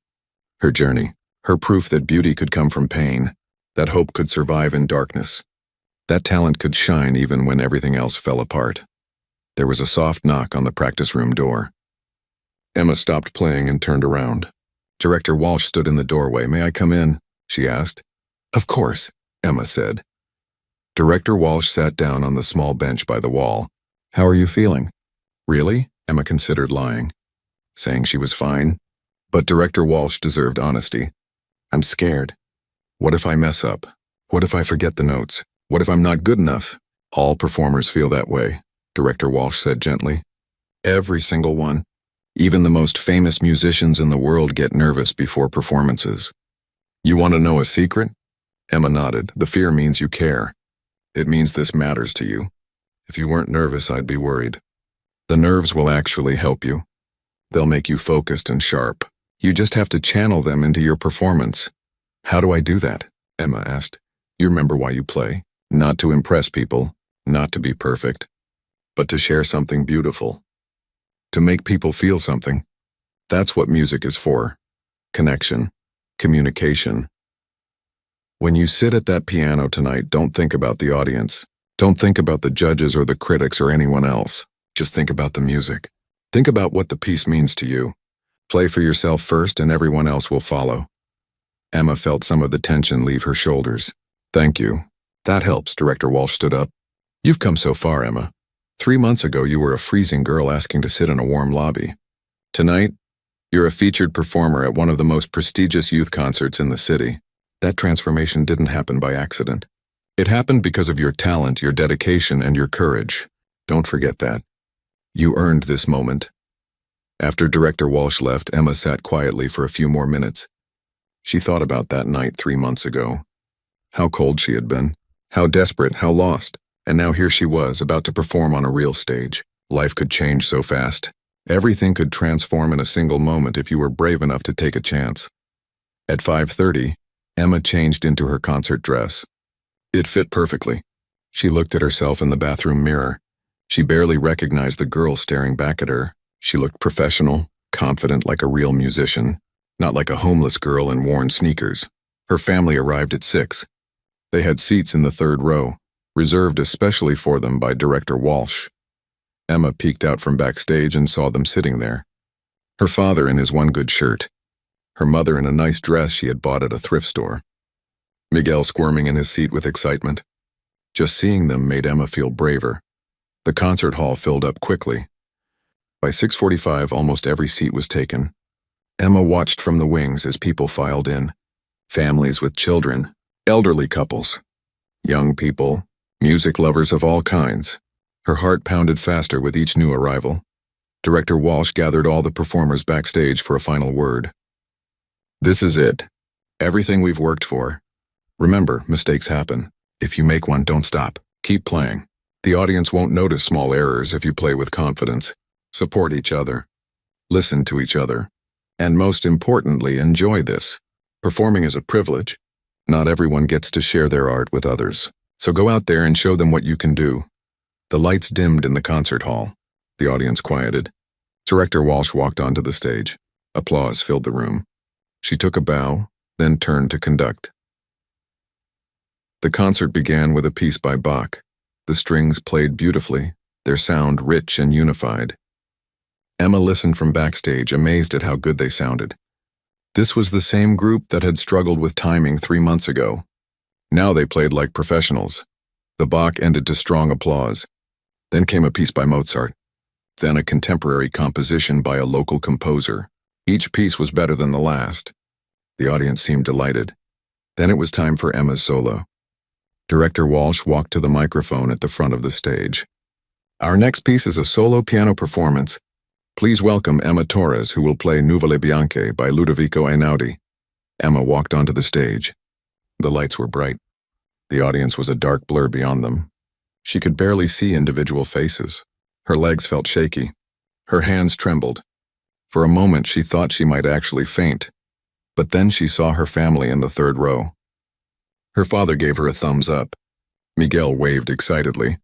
her journey, her proof that beauty could come from pain, that hope could survive in darkness, that talent could shine even when everything else fell apart. There was a soft knock on the practice room door. Emma stopped playing and turned around. Director Walsh stood in the doorway. "May I come in?" she asked. "Of course," Emma said. Director Walsh sat down on the small bench by the wall. "How are you feeling?" "Really?" Emma considered lying, saying she was fine. But Director Walsh deserved honesty. "I'm scared. What if I mess up? What if I forget the notes? What if I'm not good enough?" "All performers feel that way," Director Walsh said gently. "Every single one. Even the most famous musicians in the world get nervous before performances." "You want to know a secret?" Emma nodded. "The fear means you care. It means this matters to you. If you weren't nervous, I'd be worried. The nerves will actually help you. They'll make you focused and sharp. You just have to channel them into your performance." "How do I do that?" Emma asked. "You remember why you play? Not to impress people, not to be perfect, but to share something beautiful. To make people feel something. That's what music is for. Connection. Communication. When you sit at that piano tonight, don't think about the audience. Don't think about the judges or the critics or anyone else. Just think about the music. Think about what the piece means to you. Play for yourself first and everyone else will follow." Emma felt some of the tension leave her shoulders. "Thank you. That helps," Director Walsh stood up. "You've come so far, Emma. 3 months ago, you were a freezing girl asking to sit in a warm lobby. Tonight, you're a featured performer at one of the most prestigious youth concerts in the city. That transformation didn't happen by accident. It happened because of your talent, your dedication, and your courage. Don't forget that. You earned this moment." After Director Walsh left, Emma sat quietly for a few more minutes. She thought about that night 3 months ago. How cold she had been. How desperate, how lost. And now here she was, about to perform on a real stage. Life could change so fast. Everything could transform in a single moment if you were brave enough to take a chance. At 5:30, Emma changed into her concert dress. It fit perfectly. She looked at herself in the bathroom mirror. She barely recognized the girl staring back at her. She looked professional, confident like a real musician, not like a homeless girl in worn sneakers. Her family arrived at 6. They had seats in the 3rd row, reserved especially for them by Director Walsh. Emma peeked out from backstage and saw them sitting there. Her father in his one good shirt. Her mother in a nice dress she had bought at a thrift store. Miguel squirming in his seat with excitement. Just seeing them made Emma feel braver. The concert hall filled up quickly. By 6:45, almost every seat was taken. Emma watched from the wings as people filed in. Families with children, elderly couples, young people, music lovers of all kinds. Her heart pounded faster with each new arrival. Director Walsh gathered all the performers backstage for a final word. "This is it. Everything we've worked for. Remember, mistakes happen. If you make one, don't stop. Keep playing. The audience won't notice small errors if you play with confidence. Support each other. Listen to each other. And most importantly, enjoy this. Performing is a privilege. Not everyone gets to share their art with others. So go out there and show them what you can do. The lights dimmed in the concert hall. The audience quieted. Director Walsh walked onto the stage. Applause filled the room. She took a bow, then turned to conduct. The concert began with a piece by Bach. The strings played beautifully, their sound rich and unified. Emma listened from backstage, amazed at how good they sounded. This was the same group that had struggled with timing 3 months ago. Now they played like professionals. The Bach ended to strong applause. Then came a piece by Mozart. Then a contemporary composition by a local composer. Each piece was better than the last. The audience seemed delighted. Then it was time for Emma's solo. Director Walsh walked to the microphone at the front of the stage. Our next piece is a solo piano performance. Please welcome Emma Torres, who will play Nuvole Bianche by Ludovico Einaudi. Emma walked onto the stage. The lights were bright. The audience was a dark blur beyond them. She could barely see individual faces. Her legs felt shaky. Her hands trembled. For a moment, she thought she might actually faint. But then she saw her family in the third row. Her father gave her a thumbs up. Miguel waved excitedly.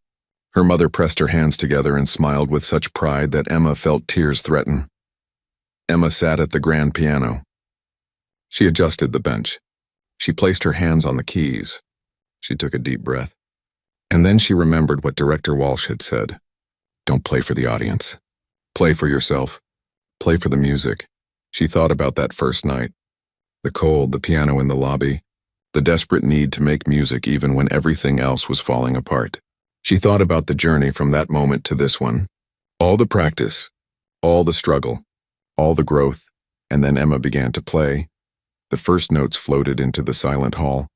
Her mother pressed her hands together and smiled with such pride that Emma felt tears threaten. Emma sat at the grand piano. She adjusted the bench. She placed her hands on the keys. She took a deep breath. And then she remembered what Director Walsh had said. Don't play for the audience. Play for yourself. Play for the music. She thought about that first night. The cold, the piano in the lobby, the desperate need to make music even when everything else was falling apart. She thought about the journey from that moment to this one. All the practice, all the struggle, all the growth, and then Emma began to play. The first notes floated into the silent hall.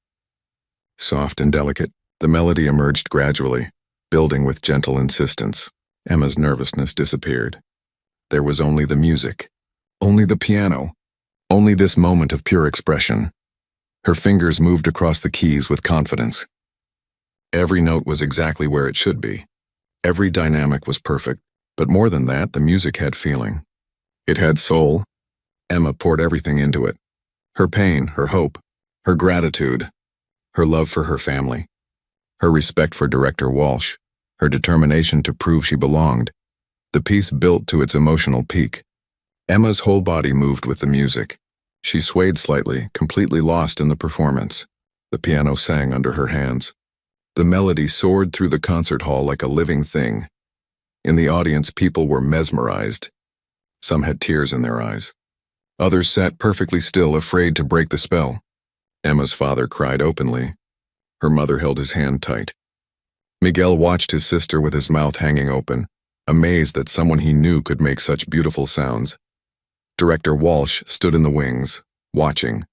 Soft and delicate, the melody emerged gradually, building with gentle insistence. Emma's nervousness disappeared. There was only the music, only the piano, only this moment of pure expression. Her fingers moved across the keys with confidence. Every note was exactly where it should be. Every dynamic was perfect, but more than that, the music had feeling. It had soul. Emma poured everything into it. Her pain, her hope, her gratitude, her love for her family, her respect for Director Walsh, her determination to prove she belonged. The piece built to its emotional peak. Emma's whole body moved with the music. She swayed slightly, completely lost in the performance. The piano sang under her hands. The melody soared through the concert hall like a living thing. In the audience, people were mesmerized. Some had tears in their eyes. Others sat perfectly still, afraid to break the spell. Emma's father cried openly. Her mother held his hand tight. Miguel watched his sister with his mouth hanging open, amazed that someone he knew could make such beautiful sounds. Director Walsh stood in the wings, watching.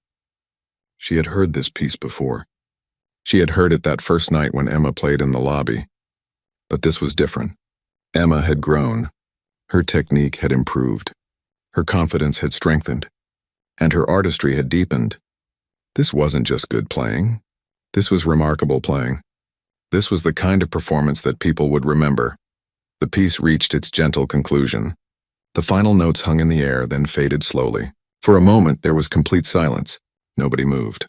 She had heard this piece before. She had heard it that first night when Emma played in the lobby. But this was different. Emma had grown. Her technique had improved. Her confidence had strengthened. And her artistry had deepened. This wasn't just good playing. This was remarkable playing. This was the kind of performance that people would remember. The piece reached its gentle conclusion. The final notes hung in the air, then faded slowly. For a moment, there was complete silence. Nobody moved.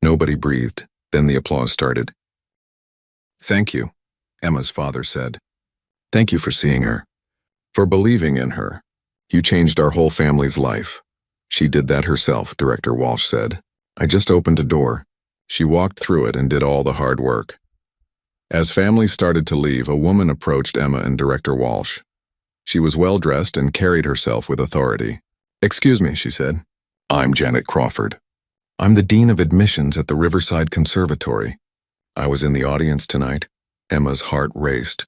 Nobody breathed. Then the applause started. Thank you, Emma's father said. Thank you for seeing her. For believing in her. You changed our whole family's life. She did that herself, Director Walsh said. I just opened a door. She walked through it and did all the hard work. As families started to leave, a woman approached Emma and Director Walsh. She was well-dressed and carried herself with authority. Excuse me, she said. I'm Janet Crawford. I'm the Dean of Admissions at the Riverside Conservatory. I was in the audience tonight. Emma's heart raced.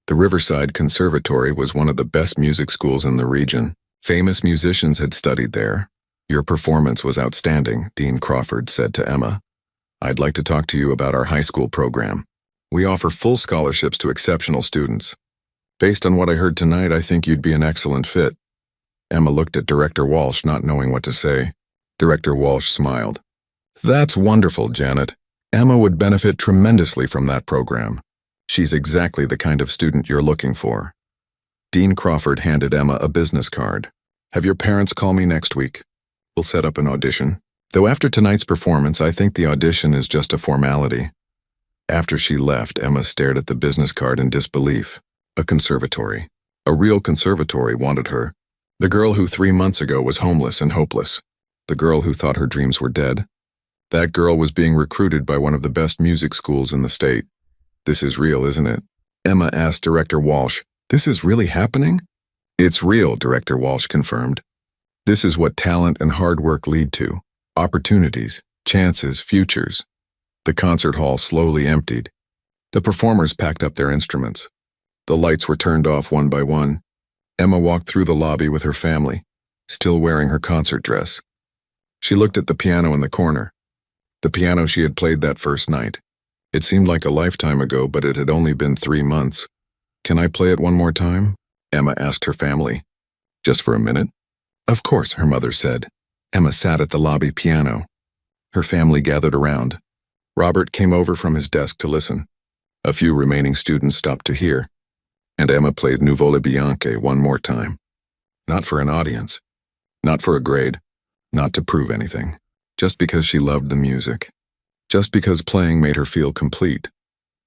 The Riverside Conservatory was one of the best music schools in the region. Famous musicians had studied there. Your performance was outstanding, Dean Crawford said to Emma. I'd like to talk to you about our high school program. We offer full scholarships to exceptional students. Based on what I heard tonight, I think you'd be an excellent fit. Emma looked at Director Walsh, not knowing what to say. Director Walsh smiled. That's wonderful, Janet. Emma would benefit tremendously from that program. She's exactly the kind of student you're looking for. Dean Crawford handed Emma a business card. Have your parents call me next week. We'll set up an audition. Though after tonight's performance, I think the audition is just a formality." After she left, Emma stared at the business card in disbelief. A conservatory. A real conservatory wanted her. The girl who 3 months ago was homeless and hopeless. The girl who thought her dreams were dead. That girl was being recruited by one of the best music schools in the state. "This is real, isn't it?" Emma asked Director Walsh. "This is really happening?" "It's real," Director Walsh confirmed. "This is what talent and hard work lead to. Opportunities, chances, futures." The concert hall slowly emptied. The performers packed up their instruments. The lights were turned off one by one. Emma walked through the lobby with her family, still wearing her concert dress. She looked at the piano in the corner. The piano she had played that first night. It seemed like a lifetime ago, but it had only been 3 months. "Can I play it one more time?" Emma asked her family. "Just for a minute?" "Of course," her mother said. Emma sat at the lobby piano. Her family gathered around. Robert came over from his desk to listen. A few remaining students stopped to hear. And Emma played Nuvole Bianche one more time. Not for an audience. Not for a grade. Not to prove anything. Just because she loved the music. Just because playing made her feel complete.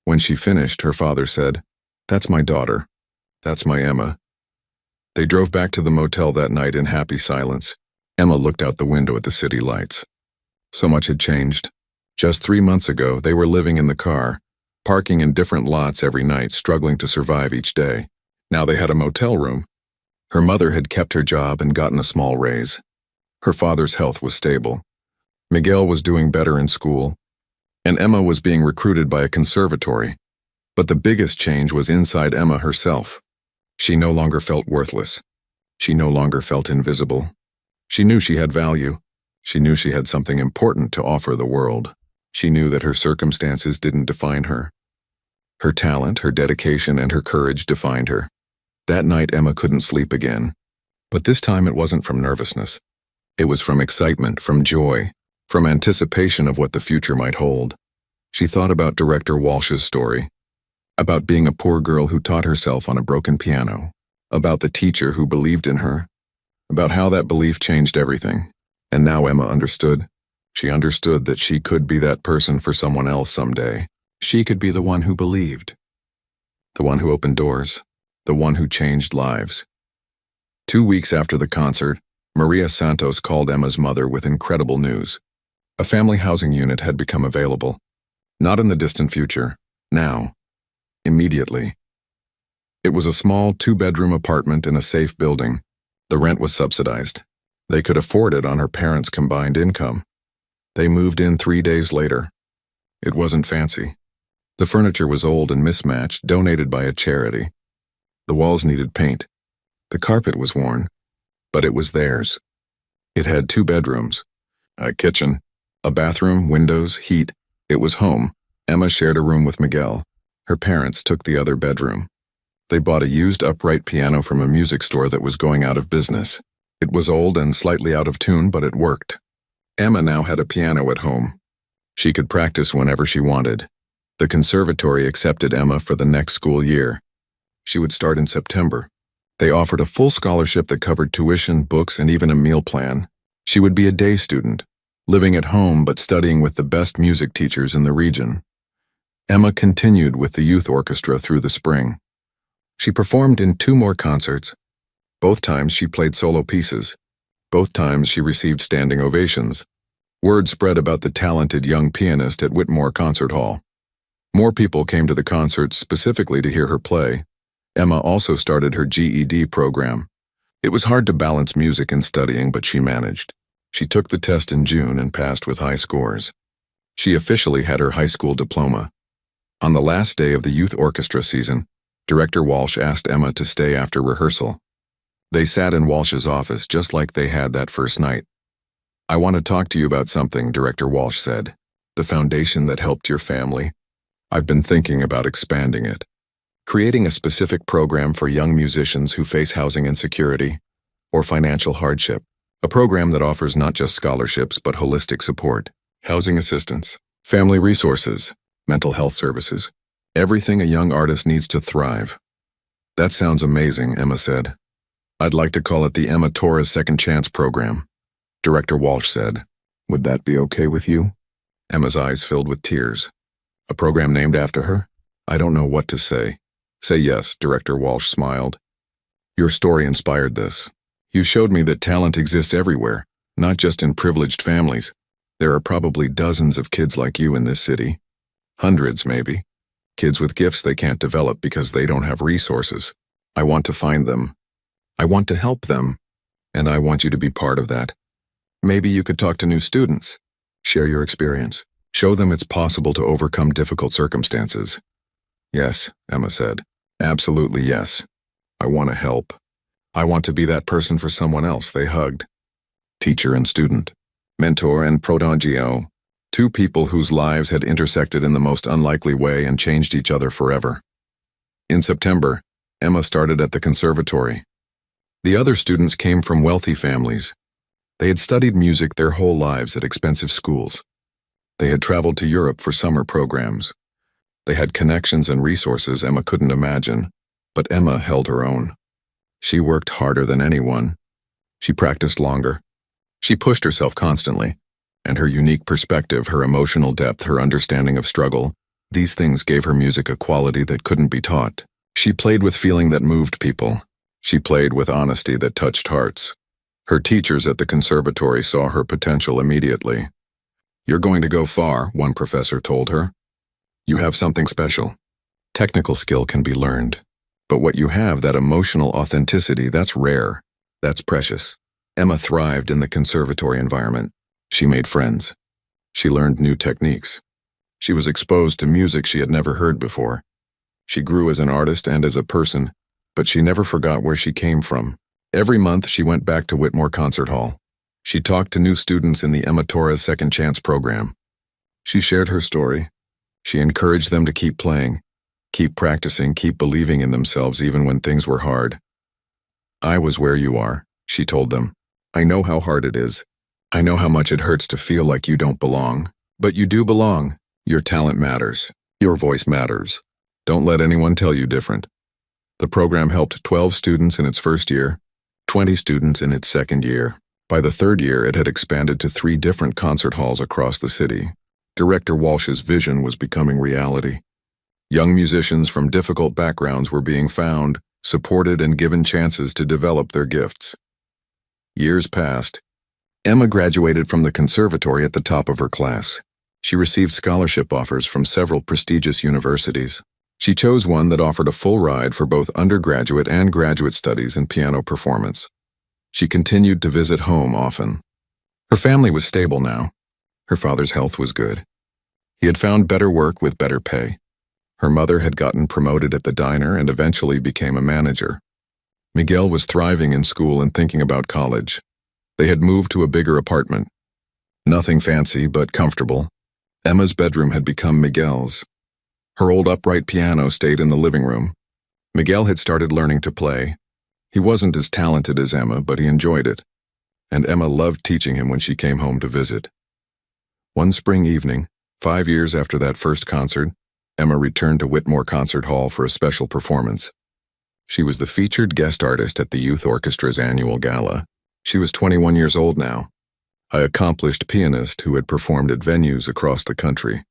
When she finished, her father said, "That's my daughter. That's my Emma." They drove back to the motel that night in happy silence. Emma looked out the window at the city lights. So much had changed. Just 3 months ago, they were living in the car, parking in different lots every night, struggling to survive each day. Now they had a motel room. Her mother had kept her job and gotten a small raise. Her father's health was stable. Miguel was doing better in school. And Emma was being recruited by a conservatory. But the biggest change was inside Emma herself. She no longer felt worthless. She no longer felt invisible. She knew she had value. She knew she had something important to offer the world. She knew that her circumstances didn't define her. Her talent, her dedication, and her courage defined her. That night, Emma couldn't sleep again. But this time it wasn't from nervousness. It was from excitement, from joy, from anticipation of what the future might hold. She thought about Director Walsh's story, about being a poor girl who taught herself on a broken piano, about the teacher who believed in her, about how that belief changed everything. And now Emma understood. She understood that she could be that person for someone else someday. She could be the one who believed, the one who opened doors, the one who changed lives. 2 weeks after the concert, Maria Santos called Emma's mother with incredible news. A family housing unit had become available. Not in the distant future, now, immediately. It was a small 2-bedroom apartment in a safe building. The rent was subsidized. They could afford it on her parents' combined income. They moved in 3 days later. It wasn't fancy. The furniture was old and mismatched, donated by a charity. The walls needed paint. The carpet was worn, but it was theirs. It had 2 bedrooms, a kitchen, a bathroom, windows, heat. It was home. Emma shared a room with Miguel. Her parents took the other bedroom. They bought a used upright piano from a music store that was going out of business. It was old and slightly out of tune, but it worked. Emma now had a piano at home. She could practice whenever she wanted. The conservatory accepted Emma for the next school year. She would start in September. They offered a full scholarship that covered tuition, books, and even a meal plan. She would be a day student, living at home but studying with the best music teachers in the region. Emma continued with the youth orchestra through the spring. She performed in 2 more concerts. Both times she played solo pieces. Both times she received standing ovations. Word spread about the talented young pianist at Whitmore Concert Hall. More people came to the concerts specifically to hear her play. Emma also started her GED program. It was hard to balance music and studying, but she managed. She took the test in June and passed with high scores. She officially had her high school diploma. On the last day of the youth orchestra season, Director Walsh asked Emma to stay after rehearsal. They sat in Walsh's office just like they had that first night. "I want to talk to you about something," Director Walsh said. "The foundation that helped your family. I've been thinking about expanding it. Creating a specific program for young musicians who face housing insecurity or financial hardship. A program that offers not just scholarships but holistic support, housing assistance, family resources, mental health services. Everything a young artist needs to thrive." "That sounds amazing," Emma said. I'd like to call it the Emma Torres Second Chance Program, Director Walsh said. Would that be okay with you? Emma's eyes filled with tears. A program named after her? I don't know what to say. Say yes, Director Walsh smiled. Your story inspired this. You showed me that talent exists everywhere, not just in privileged families. There are probably dozens of kids like you in this city. Hundreds, maybe. Kids with gifts they can't develop because they don't have resources. I want to find them. I want to help them. And I want you to be part of that. Maybe you could talk to new students. Share your experience. Show them it's possible to overcome difficult circumstances. Yes, Emma said. Absolutely yes. I want to help. I want to be that person for someone else. They hugged. Teacher and student. Mentor and prodigio. Two people whose lives had intersected in the most unlikely way and changed each other forever. In September, Emma started at the conservatory. The other students came from wealthy families. They had studied music their whole lives at expensive schools. They had traveled to Europe for summer programs. They had connections and resources Emma couldn't imagine, but Emma held her own. She worked harder than anyone. She practiced longer. She pushed herself constantly, and her unique perspective, her emotional depth, her understanding of struggle, these things gave her music a quality that couldn't be taught. She played with feeling that moved people. She played with honesty that touched hearts. Her teachers at the conservatory saw her potential immediately. You're going to go far, one professor told her. You have something special. Technical skill can be learned. But what you have, that emotional authenticity, that's rare. That's precious. Emma thrived in the conservatory environment. She made friends. She learned new techniques. She was exposed to music she had never heard before. She grew as an artist and as a person, but she never forgot where she came from. Every month she went back to Whitmore Concert Hall. She talked to new students in the Emma Torres Second Chance program. She shared her story. She encouraged them to keep playing, keep practicing, keep believing in themselves even when things were hard. I was where you are, she told them. I know how hard it is. I know how much it hurts to feel like you don't belong. But you do belong. Your talent matters. Your voice matters. Don't let anyone tell you different. The program helped 12 students in its first year, 20 students in its second year. By the third year, it had expanded to 3 different concert halls across the city. Director Walsh's vision was becoming reality. Young musicians from difficult backgrounds were being found, supported, and given chances to develop their gifts. Years passed. Emma graduated from the conservatory at the top of her class. She received scholarship offers from several prestigious universities. She chose one that offered a full ride for both undergraduate and graduate studies in piano performance. She continued to visit home often. Her family was stable now. Her father's health was good. He had found better work with better pay. Her mother had gotten promoted at the diner and eventually became a manager. Miguel was thriving in school and thinking about college. They had moved to a bigger apartment. Nothing fancy, but comfortable. Emma's bedroom had become Miguel's. Her old upright piano stayed in the living room. Miguel had started learning to play. He wasn't as talented as Emma, but he enjoyed it. And Emma loved teaching him when she came home to visit. One spring evening, 5 years after that first concert, Emma returned to Whitmore Concert Hall for a special performance. She was the featured guest artist at the youth orchestra's annual gala. She was 21 years old now, an accomplished pianist who had performed at venues across the country.